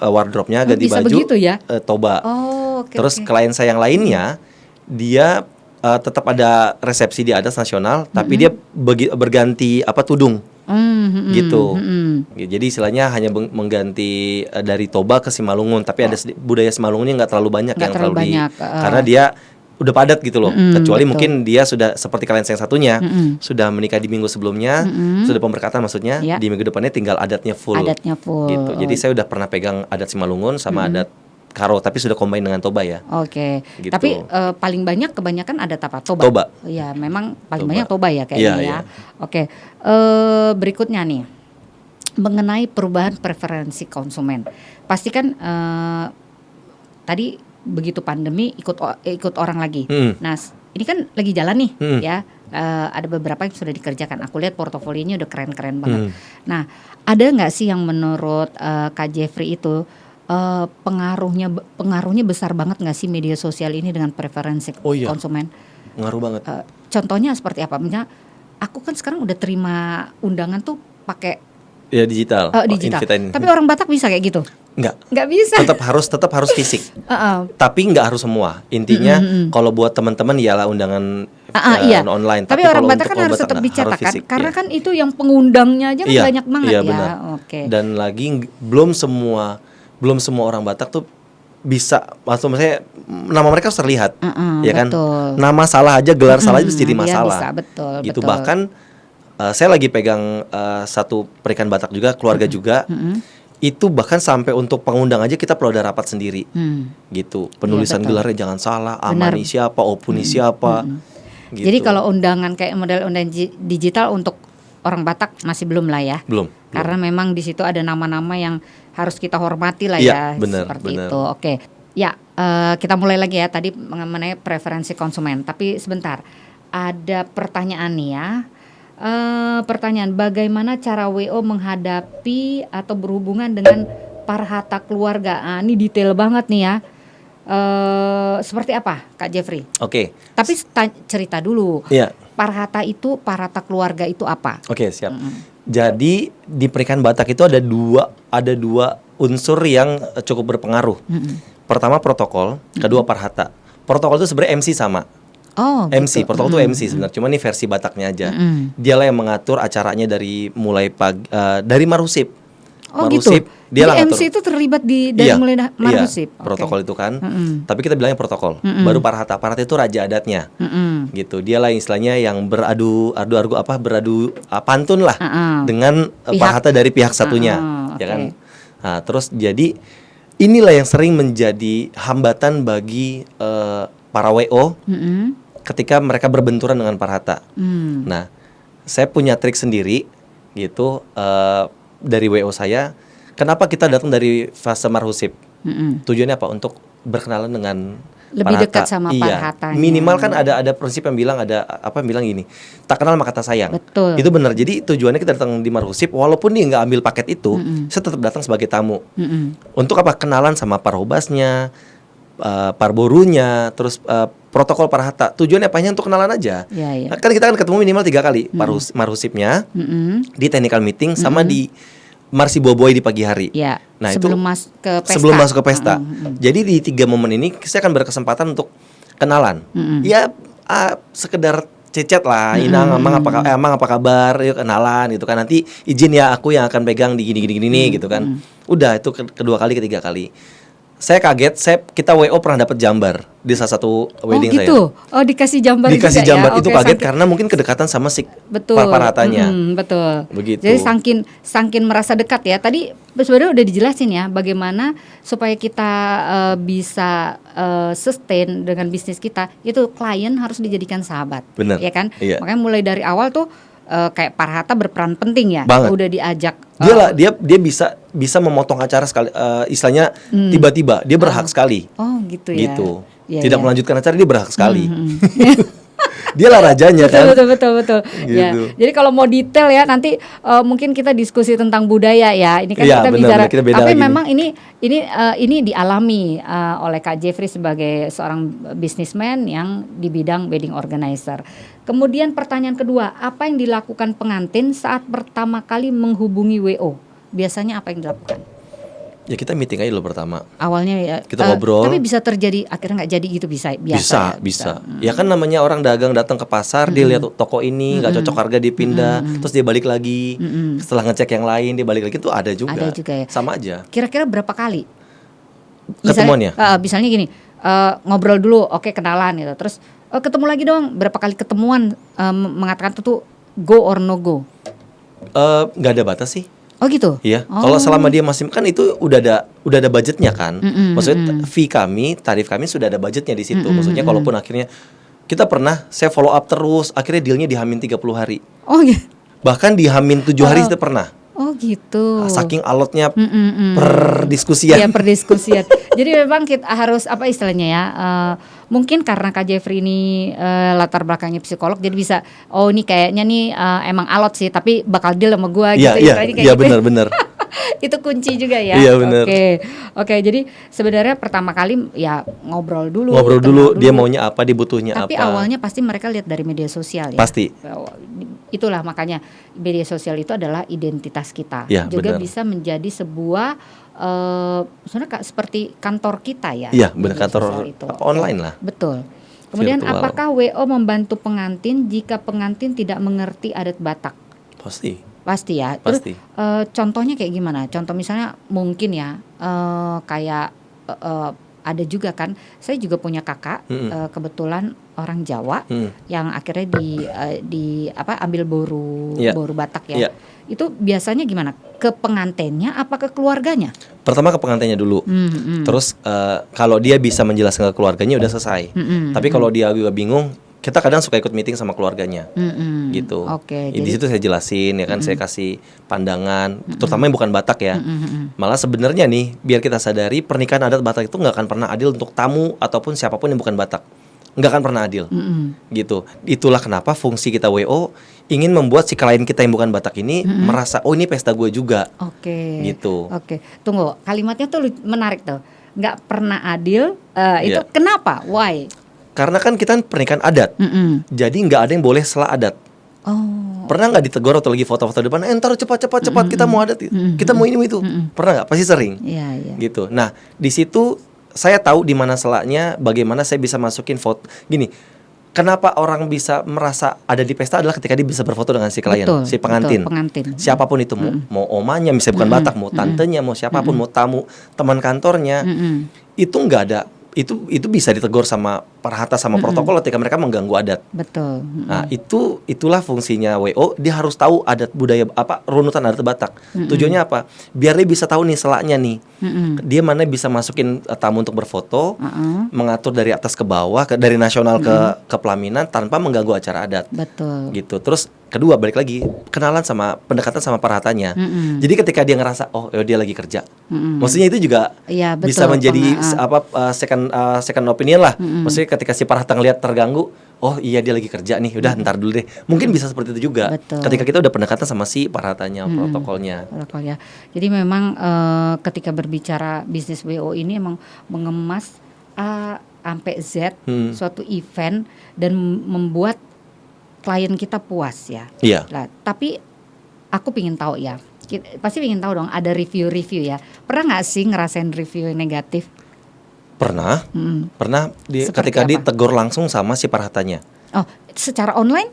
wardrobe-nya, ganti bisa baju. Begitu ya? Toba. Terus klien saya yang lainnya dia tetap ada resepsi di adat nasional, tapi dia berganti tudung. Gitu. Jadi istilahnya hanya mengganti dari Toba ke Simalungun, tapi ada budaya Simalungunnya nggak terlalu banyak yang terlalu banyak. Karena dia udah padat gitu loh. Kecuali mungkin dia sudah seperti kalian yang satunya sudah menikah di minggu sebelumnya, sudah pemberkatan maksudnya, di minggu depannya tinggal adatnya full. Gitu. Jadi saya udah pernah pegang adat Simalungun sama adat karo, tapi sudah combine dengan Toba ya. Gitu. Tapi paling banyak kebanyakan ada Toba. Iya, memang paling banyak Toba ya kayaknya ya. Berikutnya nih, mengenai perubahan preferensi konsumen. Pastikan tadi begitu pandemi ikut orang lagi. Nah, ini kan lagi jalan nih ya. Ada beberapa yang sudah dikerjakan. Aku lihat portofolionya udah keren-keren banget. Nah, ada nggak sih yang menurut Kak Jeffrey itu pengaruhnya besar banget nggak sih media sosial ini dengan preferensi konsumen? Ngaruh banget. Contohnya seperti apa? Misalnya aku kan sekarang udah terima undangan tuh pakai digital. Tapi orang Batak bisa kayak gitu? Nggak bisa. Tetap harus fisik. Tapi nggak harus semua. Intinya kalau buat teman-teman ialah undangan online. Tapi orang Batak kan harus tetap dicetak kan? Karena kan itu yang pengundangnya aja kan banyak banget ya. Dan lagi belum semua orang Batak tuh bisa, maksudnya nama mereka harus terlihat, ya kan? Betul. Nama salah aja, gelar salah aja jadi masalah. Bisa, betul. Gitu. Bahkan saya lagi pegang satu pernikahan Batak juga, keluarga juga. Itu bahkan sampai untuk pengundang aja kita perlu ada rapat sendiri, gitu. Penulisan gelarnya jangan salah, Amani siapa, Opuni siapa. Gitu. Jadi kalau undangan kayak model undangan digital untuk orang Batak masih belum lah ya. Belum. Karena memang di situ ada nama-nama yang harus kita hormati lah seperti itu. Oke. Ya, kita mulai lagi ya tadi mengenai preferensi konsumen. Tapi sebentar, ada pertanyaan nih ya. Pertanyaan, bagaimana cara WO menghadapi atau berhubungan dengan parhata keluarga? Ini detail banget nih ya. Seperti apa, Kak Jeffrey? Oke. Tapi cerita dulu. Iya. Parhata keluarga itu apa? Oke, siap. Jadi di pernikahan Batak itu ada dua unsur yang cukup berpengaruh. Pertama protokol, kedua parhata. Protokol itu sebenarnya MC sama. Oh, MC, gitu. protokol itu MC sebenarnya. Cuma ini versi Bataknya aja. Dialah yang mengatur acaranya dari mulai dari Marhusip. Oh Marhusip, gitu. dia lah Jadi ngatur. MC itu terlibat dari mulai Marhusip. Iya, protokol itu kan. Tapi kita bilangnya protokol. Baru parhata. Parhata itu raja adatnya. Gitu. Dialah istilahnya yang beradu pantun lah dengan parhata dari pihak satunya, ya kan. Nah, terus jadi inilah yang sering menjadi hambatan bagi para WO ketika mereka berbenturan dengan parhata. Nah, saya punya trik sendiri gitu dari WO saya. Kenapa kita datang dari fase Marhusip? Tujuannya apa? Untuk berkenalan dengan lebih parhata. dekat sama parhatanya. Minimal kan ada prinsip yang bilang gini, tak kenal maka tak sayang. Betul. Itu benar. Jadi tujuannya kita datang di Marhusip, walaupun dia nggak ambil paket itu, saya tetap datang sebagai tamu. Untuk apa? Kenalan sama parhobasnya, parborunya, terus protokol parhata. Tujuannya apanya? Untuk kenalan aja. Ya. Kan kita ketemu minimal 3 kali. Marhusipnya, di technical meeting, sama di Marsi Boboy di pagi hari. Ya. Nah, sebelum itu masuk ke pesta. sebelum masuk ke pesta. Jadi di 3 momen ini saya akan berkesempatan untuk kenalan. Ya sekedar cecet lah, Inang, Emang apa kabar? Yuk kenalan gitu kan. Nanti izin ya aku yang akan pegang di gini gitu kan. Udah itu kedua kali, ketiga kali. Saya kaget, kita WO pernah dapat jambar di salah satu wedding saya. Oh gitu. Oh dikasih jambar Dikasih juga jambar ya? itu Oke, kaget karena mungkin kedekatan sama si betul. parhatanya. Betul. Begitu. Jadi sangkin merasa dekat ya. Tadi sebenarnya udah dijelasin ya bagaimana supaya kita bisa sustain dengan bisnis kita. Itu klien harus dijadikan sahabat. Bener. Ya kan? Iya. Makanya mulai dari awal tuh kayak parhata berperan penting ya. Banget. Udah diajak. Dia bisa memotong acara sekali, istilahnya tiba-tiba dia berhak sekali. Oh gitu ya. Gitu. Ya, Tidak ya. melanjutkan acara dia berhak sekali. Dialah rajanya kan. Betul. Gitu. Ya. Jadi kalau mau detail ya nanti mungkin kita diskusi tentang budaya ya. Ini kan Iya, kita benar, bicara. kita beda Tapi lagi memang ini dialami oleh Kak Jeffrey sebagai seorang businessman yang di bidang wedding organizer. Kemudian pertanyaan kedua, apa yang dilakukan pengantin saat pertama kali menghubungi WO? Biasanya apa yang dilakukan? Ya kita meeting aja dulu pertama. Awalnya ya Kita ngobrol. Tapi bisa terjadi akhirnya nggak jadi gitu biasa. Bisa. Ya kan namanya orang dagang datang ke pasar, dia lihat toko ini nggak cocok harga dia pindah, terus dia balik lagi. Setelah ngecek yang lain dia balik lagi, itu ada juga. Ada juga ya. Sama aja. Kira-kira berapa kali? Ketemuannya? Misalnya gini, ngobrol dulu, oke kenalan gitu. Terus ketemu lagi dong, berapa kali ketemuan mengatakan itu go or no go? Nggak ada batas sih. Oh gitu? Iya. Kalau selama dia masih kan itu udah ada budgetnya kan. Maksudnya fee kami, tarif kami sudah ada budgetnya di situ. Maksudnya kalaupun akhirnya saya follow up terus, akhirnya dealnya di Hamin 30 hari. Oh gitu. Bahkan di Hamin 7 hari itu pernah. Oh gitu. Saking alotnya perdiskusian. Iya perdiskusian. Jadi memang kita harus apa istilahnya ya? Mungkin karena Kak Jeffrey ini latar belakangnya psikolog, jadi bisa ini kayaknya nih emang alot sih, tapi bakal deal sama gua gitu. Iya benar. Itu kunci juga ya. Iya benar. Oke. Jadi sebenarnya pertama kali ya ngobrol dulu. Dia maunya apa, dia butuhnya Tapi apa. awalnya pasti mereka lihat dari media sosial ya. Pasti. Itulah makanya media sosial itu adalah identitas kita. Ya, juga benar. bisa menjadi sebuah sebenarnya seperti kantor kita ya. Iya, benar, media kantor sosial itu. online lah. Betul. Kemudian Virtual. apakah WO membantu pengantin jika pengantin tidak mengerti adat Batak? Pasti ya. Terus Pasti. contohnya kayak gimana? Contoh misalnya mungkin ya kayak ada juga kan. Saya juga punya kakak kebetulan orang Jawa yang akhirnya ambil boru Batak ya. Itu biasanya gimana? Ke pengantinnya apa ke keluarganya? Pertama ke pengantinnya dulu. Terus kalau dia bisa menjelaskan ke keluarganya udah selesai. Tapi kalau dia juga bingung, kita kadang suka ikut meeting sama keluarganya, gitu. Oke. Di situ saya jelasin ya kan, saya kasih pandangan, terutama yang bukan Batak ya. Malah sebenarnya nih, biar kita sadari pernikahan adat Batak itu nggak akan pernah adil untuk tamu ataupun siapapun yang bukan Batak, nggak akan pernah adil, gitu. Itulah kenapa fungsi kita WO ingin membuat si klien kita yang bukan Batak ini merasa ini pesta gue juga, gitu. Oke. Tunggu, kalimatnya tuh menarik tuh. Nggak pernah adil, itu Iya. kenapa? Why? Karena kan kita pernikahan adat, jadi nggak ada yang boleh salah adat. Oh. Pernah nggak ditegur waktu lagi foto-foto depan? Ntar cepat kita mau ada, kita mau ini itu. Pernah nggak? Pasti sering. Iya. Gitu. Nah di situ saya tahu di mana celahnya, bagaimana saya bisa masukin foto. Gini, kenapa orang bisa merasa ada di pesta adalah ketika dia bisa berfoto dengan si klien, si pengantin. Siapapun itu, mau omanya, misalnya bukan Batak, mau tantenya, mau siapapun, mau tamu, teman kantornya, itu nggak ada. Itu bisa ditegur sama perhata sama protokol ketika mereka mengganggu adat. Betul. Nah, itulah fungsinya WO. Dia harus tahu adat budaya runutan adat Batak. Tujuannya apa? Biar dia bisa tahu nih selaknya nih. Dia mana bisa masukin tamu untuk berfoto, mengatur dari atas ke bawah, dari nasional ke pelaminan tanpa mengganggu acara adat. Betul. Gitu. Terus kedua balik lagi pendekatan sama perhatanya. Jadi ketika dia ngerasa dia lagi kerja. Maksudnya itu juga bisa menjadi second opinion lah. Maksudnya ketika si parhata ngelihat terganggu, oh iya dia lagi kerja nih, udah ntar dulu deh. Mungkin bisa seperti itu juga. Betul. Ketika kita udah pendekatan sama si parhatanya, protokolnya. Ya. Jadi memang ketika berbicara bisnis WO ini emang mengemas A sampai Z suatu event dan membuat klien kita puas ya. Iya. Nah, tapi aku pingin tahu ya. Pasti pingin tahu dong ada review ya. Pernah nggak sih ngerasain review yang negatif? Pernah ketika ditegur langsung sama si parhatanya. Oh, secara online?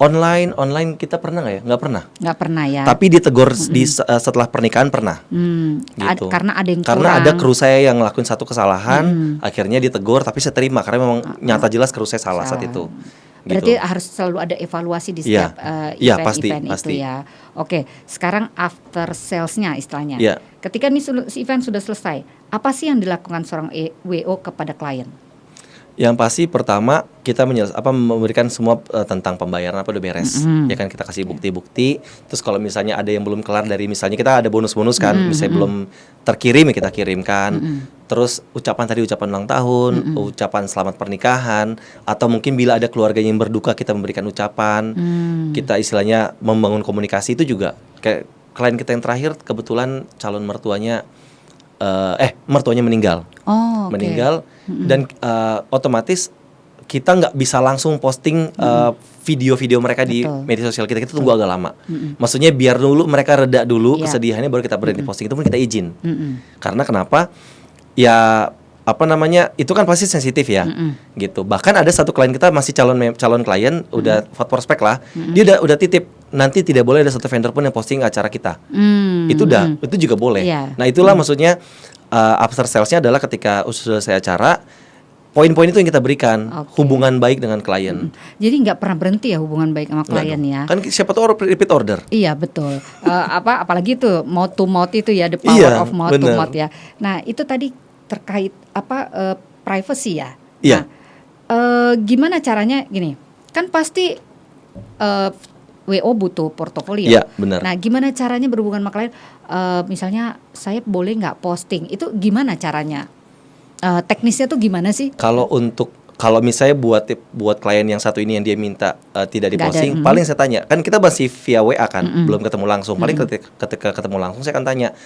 Online kita pernah nggak ya? Nggak pernah ya. Tapi ditegur setelah pernikahan pernah. Gitu. Karena ada yang kurang. Karena ada kru saya yang ngelakuin satu kesalahan, akhirnya ditegur tapi saya terima karena memang nyata jelas kru saya salah saat itu. Berarti gitu. harus selalu ada evaluasi di setiap event itu ya. Oke, sekarang after salesnya istilahnya. Yeah. Ketika nih si event sudah selesai, apa sih yang dilakukan seorang WO kepada klien? Yang pasti pertama kita memberikan semua tentang pembayaran udah beres, ya kan, kita kasih bukti-bukti. Terus kalau misalnya ada yang belum kelar dari misalnya kita ada bonus-bonus kan, misalnya belum terkirim ya kita kirimkan. Terus ucapan ulang tahun, ucapan selamat pernikahan, atau mungkin bila ada keluarga yang berduka kita memberikan ucapan. Kita istilahnya membangun komunikasi itu juga. Kayak klien kita yang terakhir kebetulan calon mertuanya meninggal. Meninggal dan otomatis kita nggak bisa langsung posting video-video mereka di media sosial kita tunggu agak lama. Maksudnya biar dulu mereka reda dulu kesedihannya baru kita berani posting, itu pun kita izin. Karena kenapa? Ya itu kan pasti sensitif ya, gitu. Bahkan ada satu klien kita masih calon klien, udah prospek lah, dia udah titip nanti tidak boleh ada satu vendor pun yang posting acara kita. Itu juga boleh. Nah itulah maksudnya after salesnya adalah ketika sudah selesai acara, poin-poin itu yang kita berikan, hubungan baik dengan klien. Jadi nggak pernah berhenti ya hubungan baik sama klien ya. Kan siapa tahu repeat order. Iya betul. Apalagi itu mouth to mouth itu ya, the power of mouth to mouth ya. Nah itu tadi terkait privacy ya. Iya. Nah, gimana caranya gini? Kan pasti WO butuh portofolio. Iya, benar. Nah, gimana caranya berhubungan sama klien? Misalnya saya boleh nggak posting? Itu gimana caranya? Teknisnya tuh gimana sih? Kalau misalnya buat klien yang satu ini yang dia minta tidak diposting, paling saya tanya, kan kita masih via WA kan, belum ketemu langsung. Paling ketika ketemu langsung saya akan tanya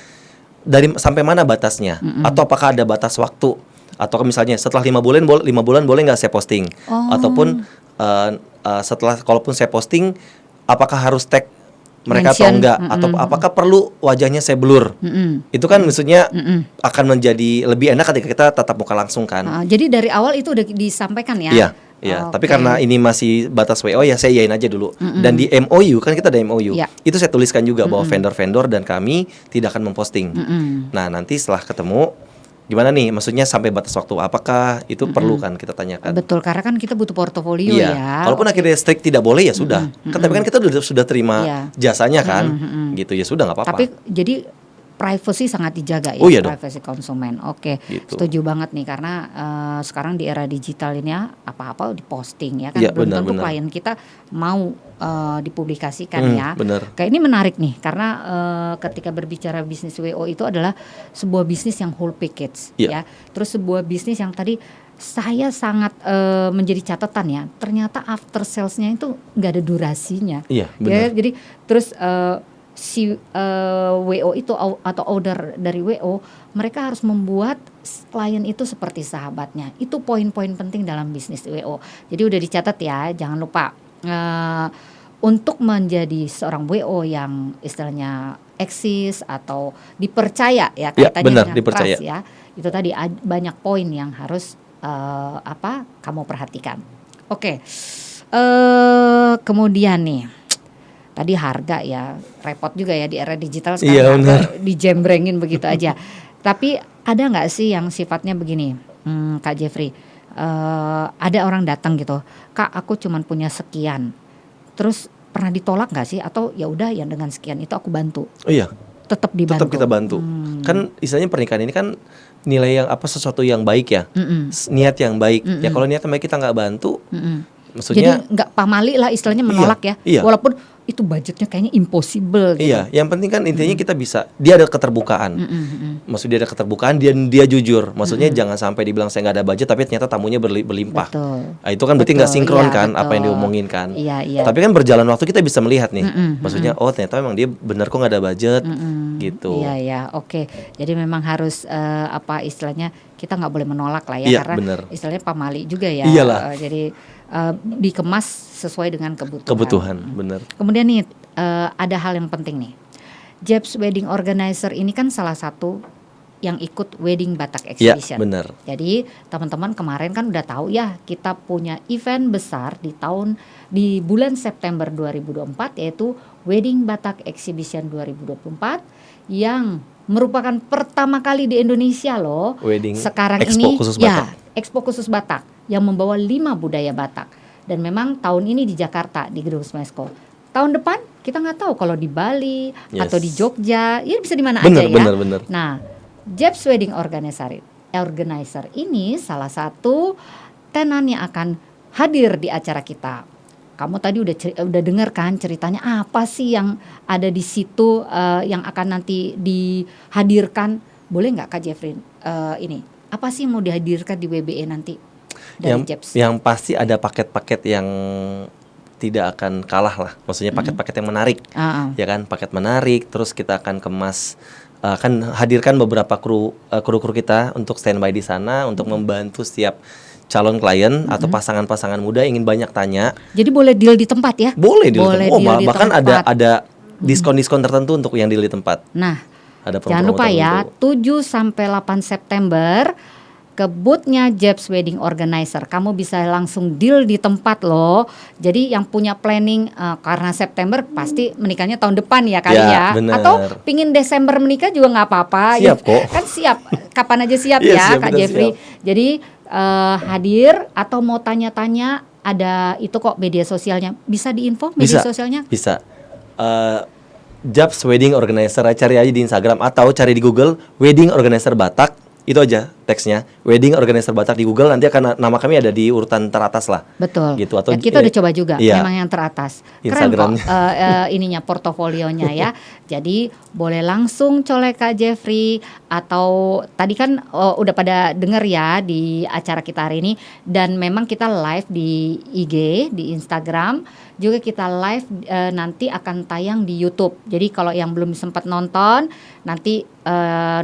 sampai mana batasnya, atau apakah ada batas waktu, atau misalnya setelah 5 bulan boleh nggak saya posting, ataupun setelah kalaupun saya posting apakah harus tag mereka atau enggak, atau apakah perlu wajahnya saya blur. Itu kan maksudnya akan menjadi lebih enak ketika kita tatap muka langsung kan. Jadi dari awal itu udah disampaikan ya. Iya, tapi karena ini masih batas WO ya saya iyain aja dulu. Dan di MOU kan kita ada MOU. Itu saya tuliskan juga bahwa vendor-vendor dan kami tidak akan memposting. Nah, nanti setelah ketemu gimana nih, maksudnya sampai batas waktu apakah itu perlu kan kita tanyakan. Betul, karena kan kita butuh portofolio ya. Kalaupun akhirnya strict tidak boleh ya sudah. Kan tapi kan kita sudah terima jasanya kan. Gitu ya sudah nggak apa-apa. Tapi jadi privacy sangat dijaga ya, privacy konsumen. Oke, gitu. Setuju banget nih karena sekarang di era digital ini ya apa-apa diposting ya kan, belum tentu klien kita mau dipublikasikan ya. Kayak ini menarik nih karena ketika berbicara bisnis WO itu adalah sebuah bisnis yang whole package ya. Terus sebuah bisnis yang tadi saya sangat menjadi catatan ya. Ternyata after salesnya itu nggak ada durasinya. Iya, benar. Ya, jadi terus si WO itu atau order dari WO, mereka harus membuat klien itu seperti sahabatnya. Itu poin-poin penting dalam bisnis WO. Jadi udah dicatat ya, jangan lupa untuk menjadi seorang WO yang istilahnya eksis atau dipercaya ya, kaitannya benar, dengan dipercaya. trust ya. Itu tadi banyak poin yang harus kamu perhatikan. Oke. Kemudian nih, tadi harga ya, repot juga ya di era digital sekarang, Iya, harga benar. dijembrengin begitu aja. Tapi ada nggak sih yang sifatnya begini, Kak Jeffrey? Ada orang datang gitu, Kak, aku cuman punya sekian. Terus pernah ditolak nggak sih? Atau ya udah, yang dengan sekian itu aku bantu. Oh iya, Tetap dibantu. tetap kita bantu. Kan istilahnya pernikahan ini kan nilai yang sesuatu yang baik ya, niat yang baik. Ya kalau niat yang baik kita nggak bantu, maksudnya. Jadi nggak pamali lah istilahnya menolak ya. iya. Walaupun itu budgetnya kayaknya impossible gitu. Iya, yang penting kan intinya kita bisa, dia ada keterbukaan. Maksudnya dia ada keterbukaan, dia jujur. Maksudnya jangan sampai dibilang saya nggak ada budget, tapi ternyata tamunya berlimpah. Betul. Nah, itu kan berarti nggak Betul, sinkron iya, kan apa yang betul. diomongin kan. Iya. Tapi kan berjalan waktu kita bisa melihat nih. Maksudnya oh ternyata memang dia benar kok nggak ada budget gitu. Iya, oke. Jadi memang harus istilahnya kita nggak boleh menolak lah ya, Iya, karena bener. istilahnya pamali juga ya. Iyalah. Jadi dikemas sesuai dengan kebutuhan. Kebutuhan, bener. Kemudian nih ada hal yang penting nih. Jebs Wedding Organizer ini kan salah satu yang ikut Wedding Batak Iya, Exhibition. bener. Jadi teman-teman kemarin kan udah tahu ya, kita punya event besar di bulan September 2024, yaitu Wedding Batak Exhibition 2024 yang merupakan pertama kali di Indonesia loh. Wedding Sekarang Expo ini khusus Batak. Expo khusus Batak yang membawa 5 budaya Batak. Dan memang tahun ini di Jakarta di Gedung Smesco. Tahun depan kita nggak tahu kalau di Bali atau di Jogja, ya bisa di mana aja ya. Bener. Nah, Jebs Wedding Organizer ini salah satu tenan yang akan hadir di acara kita. Kamu tadi udah dengar kan ceritanya apa sih yang ada di situ yang akan nanti dihadirkan? Boleh nggak Kak Jeffrey ini? Apa sih yang mau dihadirkan di WBE nanti dari Jebs? Yang pasti ada paket-paket yang tidak akan kalah lah. Maksudnya paket-paket yang menarik. Ya kan, paket menarik. Terus kita akan kemas, akan hadirkan beberapa kru kita untuk standby di sana untuk membantu setiap calon klien atau pasangan-pasangan muda yang ingin banyak tanya. Jadi boleh deal di tempat ya? Boleh deal Boleh di tempat. deal di Bahkan tempat. ada diskon-diskon tertentu untuk yang deal di tempat. Nah, Ada jangan lupa ya, 7 sampai 8 September ke booth-nya Jebs Wedding Organizer. Kamu bisa langsung deal di tempat loh. Jadi yang punya planning karena September pasti menikahnya tahun depan ya kali ya. Bener. Atau pingin Desember menikah juga nggak apa-apa. Siap kok. Kan siap, kapan aja siap Iya, ya siap, Kak bener, Jeffrey. siap. Jadi hadir atau mau tanya-tanya, ada itu kok media sosialnya. Bisa diinfo media sosialnya? Bisa. Jebs Wedding Organizer, cari aja di Instagram atau cari di Google Wedding Organizer Batak. Itu aja teksnya, Wedding Organizer Batak di Google, nanti akan nama kami ada di urutan teratas lah. Betul. Gitu. Atau Ya, kita udah coba juga, iya. memang yang teratas. Keren kok ininya, portofolionya ya. Jadi boleh langsung colek Kak Jeffrey, atau tadi kan udah pada denger ya di acara kita hari ini. Dan memang kita live di IG, di Instagram. Juga kita live nanti akan tayang di YouTube. Jadi kalau yang belum sempat nonton, nanti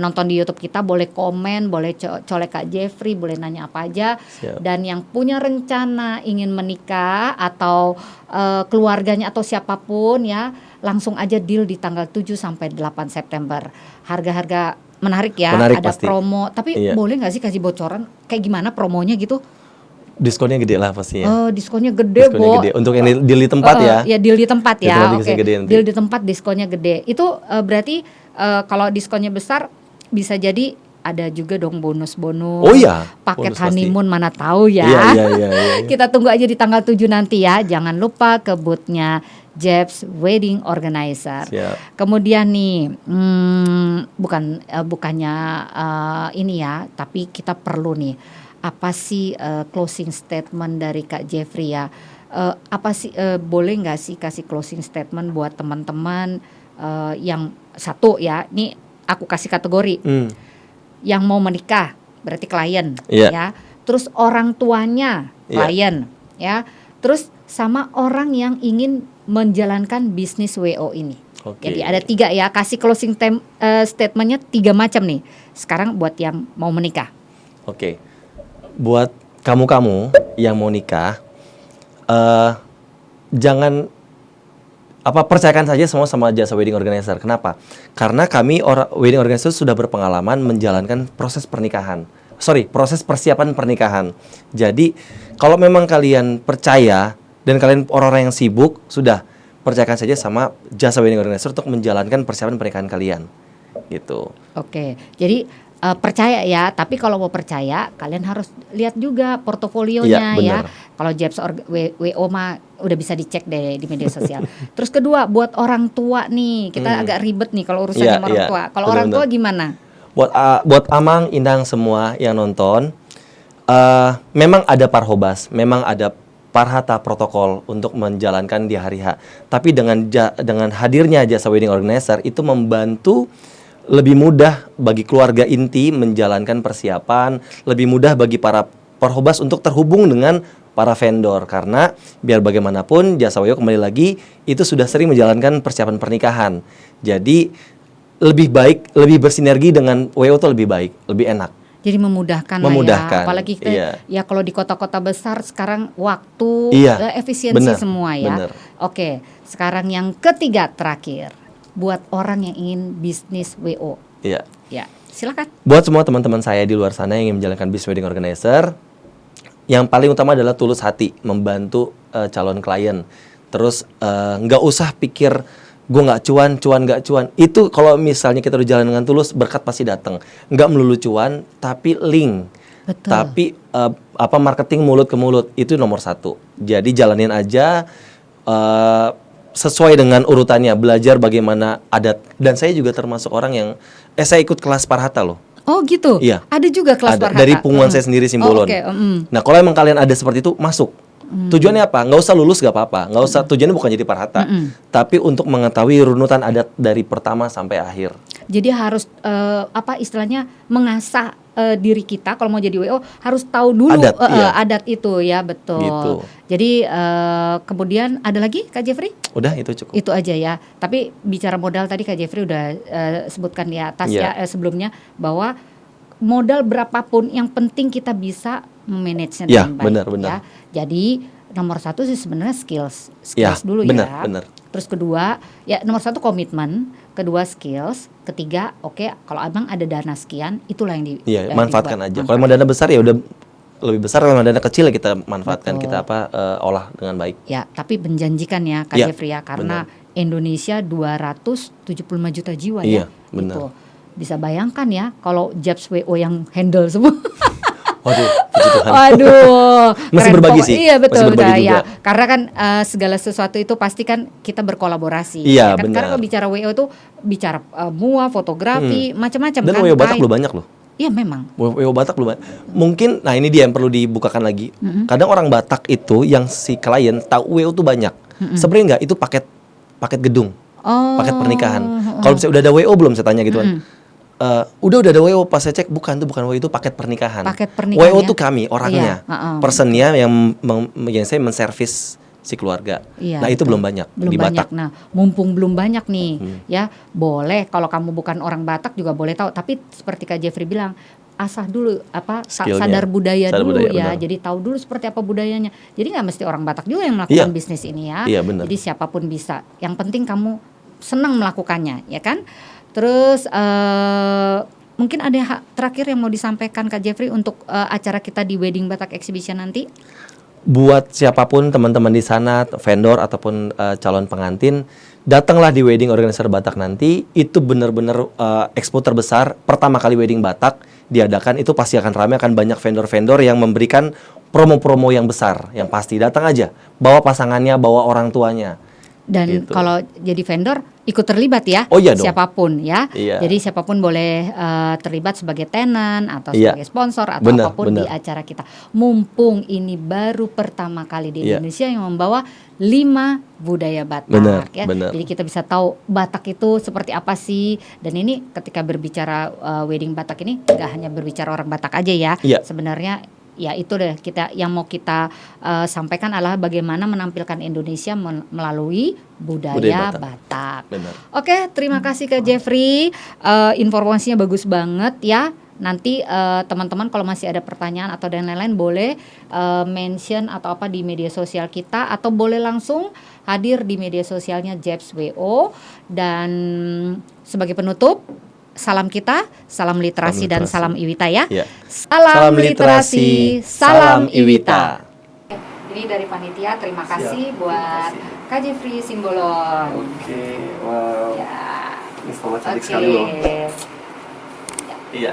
nonton di YouTube kita, boleh komen, boleh colek Kak Jeffrey, boleh nanya apa aja. Siap. Dan yang punya rencana ingin menikah atau keluarganya atau siapapun ya, langsung aja deal di tanggal 7 sampai 8 September. Harga-harga menarik ya, Menarik ada pasti. promo. Tapi Iya. boleh nggak sih kasih bocoran kayak gimana promonya gitu? Diskonnya gede lah pastinya. Diskonnya gede, Diskonnya Bo. gede. Untuk yang deal di tempat ya. Ya deal di tempat Di ya. tempat Oke. diskonnya gede nanti. Deal di tempat diskonnya gede. Itu berarti kalau diskonnya besar bisa jadi ada juga dong bonus-bonus. Oh iya, Paket bonus pasti. honeymoon mana tahu ya. Iya. Kita tunggu aja di tanggal 7 nanti ya. Jangan lupa ke booth-nya Jebs Wedding Organizer. Siap. Kemudian nih, bukannya ini ya, tapi kita perlu nih, apa sih closing statement dari Kak Jeffrey ya? Apa sih boleh nggak sih kasih closing statement buat teman-teman yang satu ya? Ini aku kasih kategori. Yang mau menikah berarti klien, Iya. ya. Terus orang tuanya klien, ya. Terus sama orang yang ingin menjalankan bisnis WO ini. Oke. Jadi ada 3 ya. Kasih closing statementnya 3 macam nih. Sekarang buat yang mau menikah. Oke. Buat kamu yang mau nikah, jangan percayakan saja semua sama jasa wedding organizer. Kenapa? Karena kami wedding organizer sudah berpengalaman menjalankan proses persiapan pernikahan. Jadi kalau memang kalian percaya dan kalian orang-orang yang sibuk, sudah percayakan saja sama jasa wedding organizer untuk menjalankan persiapan pernikahan kalian. Gitu. Oke, jadi percaya ya, tapi kalau mau percaya kalian harus lihat juga portofolionya ya. Kalau Jebs WO mah udah bisa dicek deh di media sosial. Terus kedua, buat orang tua nih, kita agak ribet nih kalau urusannya sama orang tua. Kalau orang tua gimana? Buat Amang, Indang semua yang nonton, memang ada parhobas, memang ada parhata protokol untuk menjalankan di hari H. Tapi dengan hadirnya jasa wedding organizer itu membantu lebih mudah bagi keluarga inti menjalankan persiapan, lebih mudah bagi para parhobas untuk terhubung dengan para vendor, karena biar bagaimanapun jasa WO kembali lagi itu sudah sering menjalankan persiapan pernikahan. Jadi lebih baik, lebih bersinergi dengan WO itu lebih baik, lebih enak. Jadi memudahkan lah ya, apalagi kita ya kalau di kota-kota besar sekarang waktu efisiensi semua ya. Bener. Oke, sekarang yang ketiga terakhir. Buat orang yang ingin bisnis WO. Iya. Ya, silakan. Buat semua teman-teman saya di luar sana yang ingin menjalankan bisnis wedding organizer, yang paling utama adalah tulus hati membantu calon klien. Terus nggak usah pikir gue nggak cuan nggak cuan. Itu kalau misalnya kita udah jalan dengan tulus, berkat pasti datang. Nggak melulu cuan, tapi link. Betul. Tapi marketing mulut ke mulut itu nomor 1. Jadi jalanin aja. Sesuai dengan urutannya, belajar bagaimana adat. Dan saya juga termasuk orang yang saya ikut kelas parhata loh. Oh gitu? Iya. Ada juga kelas parhata? Dari punguan saya sendiri, Simbolon. Nah kalau emang kalian ada seperti itu, masuk. Tujuannya apa? Nggak usah lulus, nggak apa-apa. Nggak usah, tujuannya bukan jadi parhata, tapi untuk mengetahui runutan adat dari pertama sampai akhir. Jadi harus istilahnya mengasah diri kita. Kalau mau jadi WO harus tahu dulu adat itu ya, betul. Gitu. Jadi kemudian ada lagi Kak Jeffrey? Udah, itu cukup. Itu aja ya. Tapi bicara modal tadi Kak Jeffrey udah sebutkan di atas ya sebelumnya, bahwa modal berapapun yang penting kita bisa memanagenya dengan baik. Benar. Ya. Jadi nomor 1 sih sebenarnya skills dulu benar. Terus kedua ya nomor 1 komitmen, kedua skills, ketiga kalau abang ada dana sekian, itulah yang manfaatkan aja. Kalau mau dana besar ya udah lebih besar, kalau dana kecil ya kita manfaatkan. Betul. Kita olah dengan baik. Ya, tapi menjanjikan ya Kak Jeffrey ya, karena Indonesia 275 juta jiwa ya. Benar. Gitu. Bisa bayangkan ya kalau Jebs WO yang handle semua. Waduh, masih berbagi sih. Iya betul, ya. Karena kan segala sesuatu itu pasti kan kita berkolaborasi. Iya, kan? Karena kalau bicara WO itu bicara mua, fotografi, macam-macam. Dan WO Batak belum banyak loh. Iya memang. WO Batak belum banyak. Mungkin, nah ini dia yang perlu dibukakan lagi. Kadang orang Batak itu yang si klien tahu WO tuh banyak. Sebenarnya enggak, itu paket gedung, paket pernikahan. Kalau misalnya udah ada WO belum, saya tanya gitu kan. Udah ada WO, pas saya cek bukan WO, itu paket pernikahan. WO tuh kami orangnya, personnya yang saya menservis si keluarga. Nah itu belum banyak di Batak. Nah mumpung belum banyak nih, ya boleh kalau kamu bukan orang Batak juga boleh tahu. Tapi seperti Kak Jeffrey bilang, asah dulu sadar budaya dulu ya. Benar. Jadi tahu dulu seperti apa budayanya. Jadi nggak mesti orang Batak juga yang melakukan bisnis ini ya. Jadi siapapun bisa. Yang penting kamu senang melakukannya, ya kan? Terus mungkin ada terakhir yang mau disampaikan Kak Jeffrey untuk acara kita di Wedding Batak Exhibition nanti? Buat siapapun teman-teman di sana, vendor ataupun calon pengantin, datanglah di Wedding Organizer Batak nanti. Itu benar-benar expo terbesar pertama kali Wedding Batak diadakan. Itu pasti akan ramai, akan banyak vendor-vendor yang memberikan promo-promo yang besar. Yang pasti datang aja, bawa pasangannya, bawa orang tuanya. Dan gitu. Kalau jadi vendor ikut terlibat ya, siapapun ya. Jadi siapapun boleh terlibat sebagai tenan atau sebagai sponsor atau apapun di acara kita. Mumpung ini baru pertama kali di Indonesia yang membawa 5 budaya Batak ya. Jadi kita bisa tahu Batak itu seperti apa sih. Dan ini ketika berbicara wedding Batak ini nggak hanya berbicara orang Batak aja ya. Sebenarnya ya itu deh yang mau kita sampaikan adalah bagaimana menampilkan Indonesia melalui budaya Batak. Oke, terima kasih Kak Jeffrey, informasinya bagus banget ya. Nanti teman-teman kalau masih ada pertanyaan atau dan lain-lain boleh mention atau apa di media sosial kita, atau boleh langsung hadir di media sosialnya Jeps WO. Dan sebagai penutup, salam kita, salam literasi dan salam Iwita ya. Salam literasi, salam Iwita. Ini dari panitia, terima kasih buat Kak Jeffrey Simbolon. Oke, wow. Ya. Ini sangat cantik sekali loh. Iya.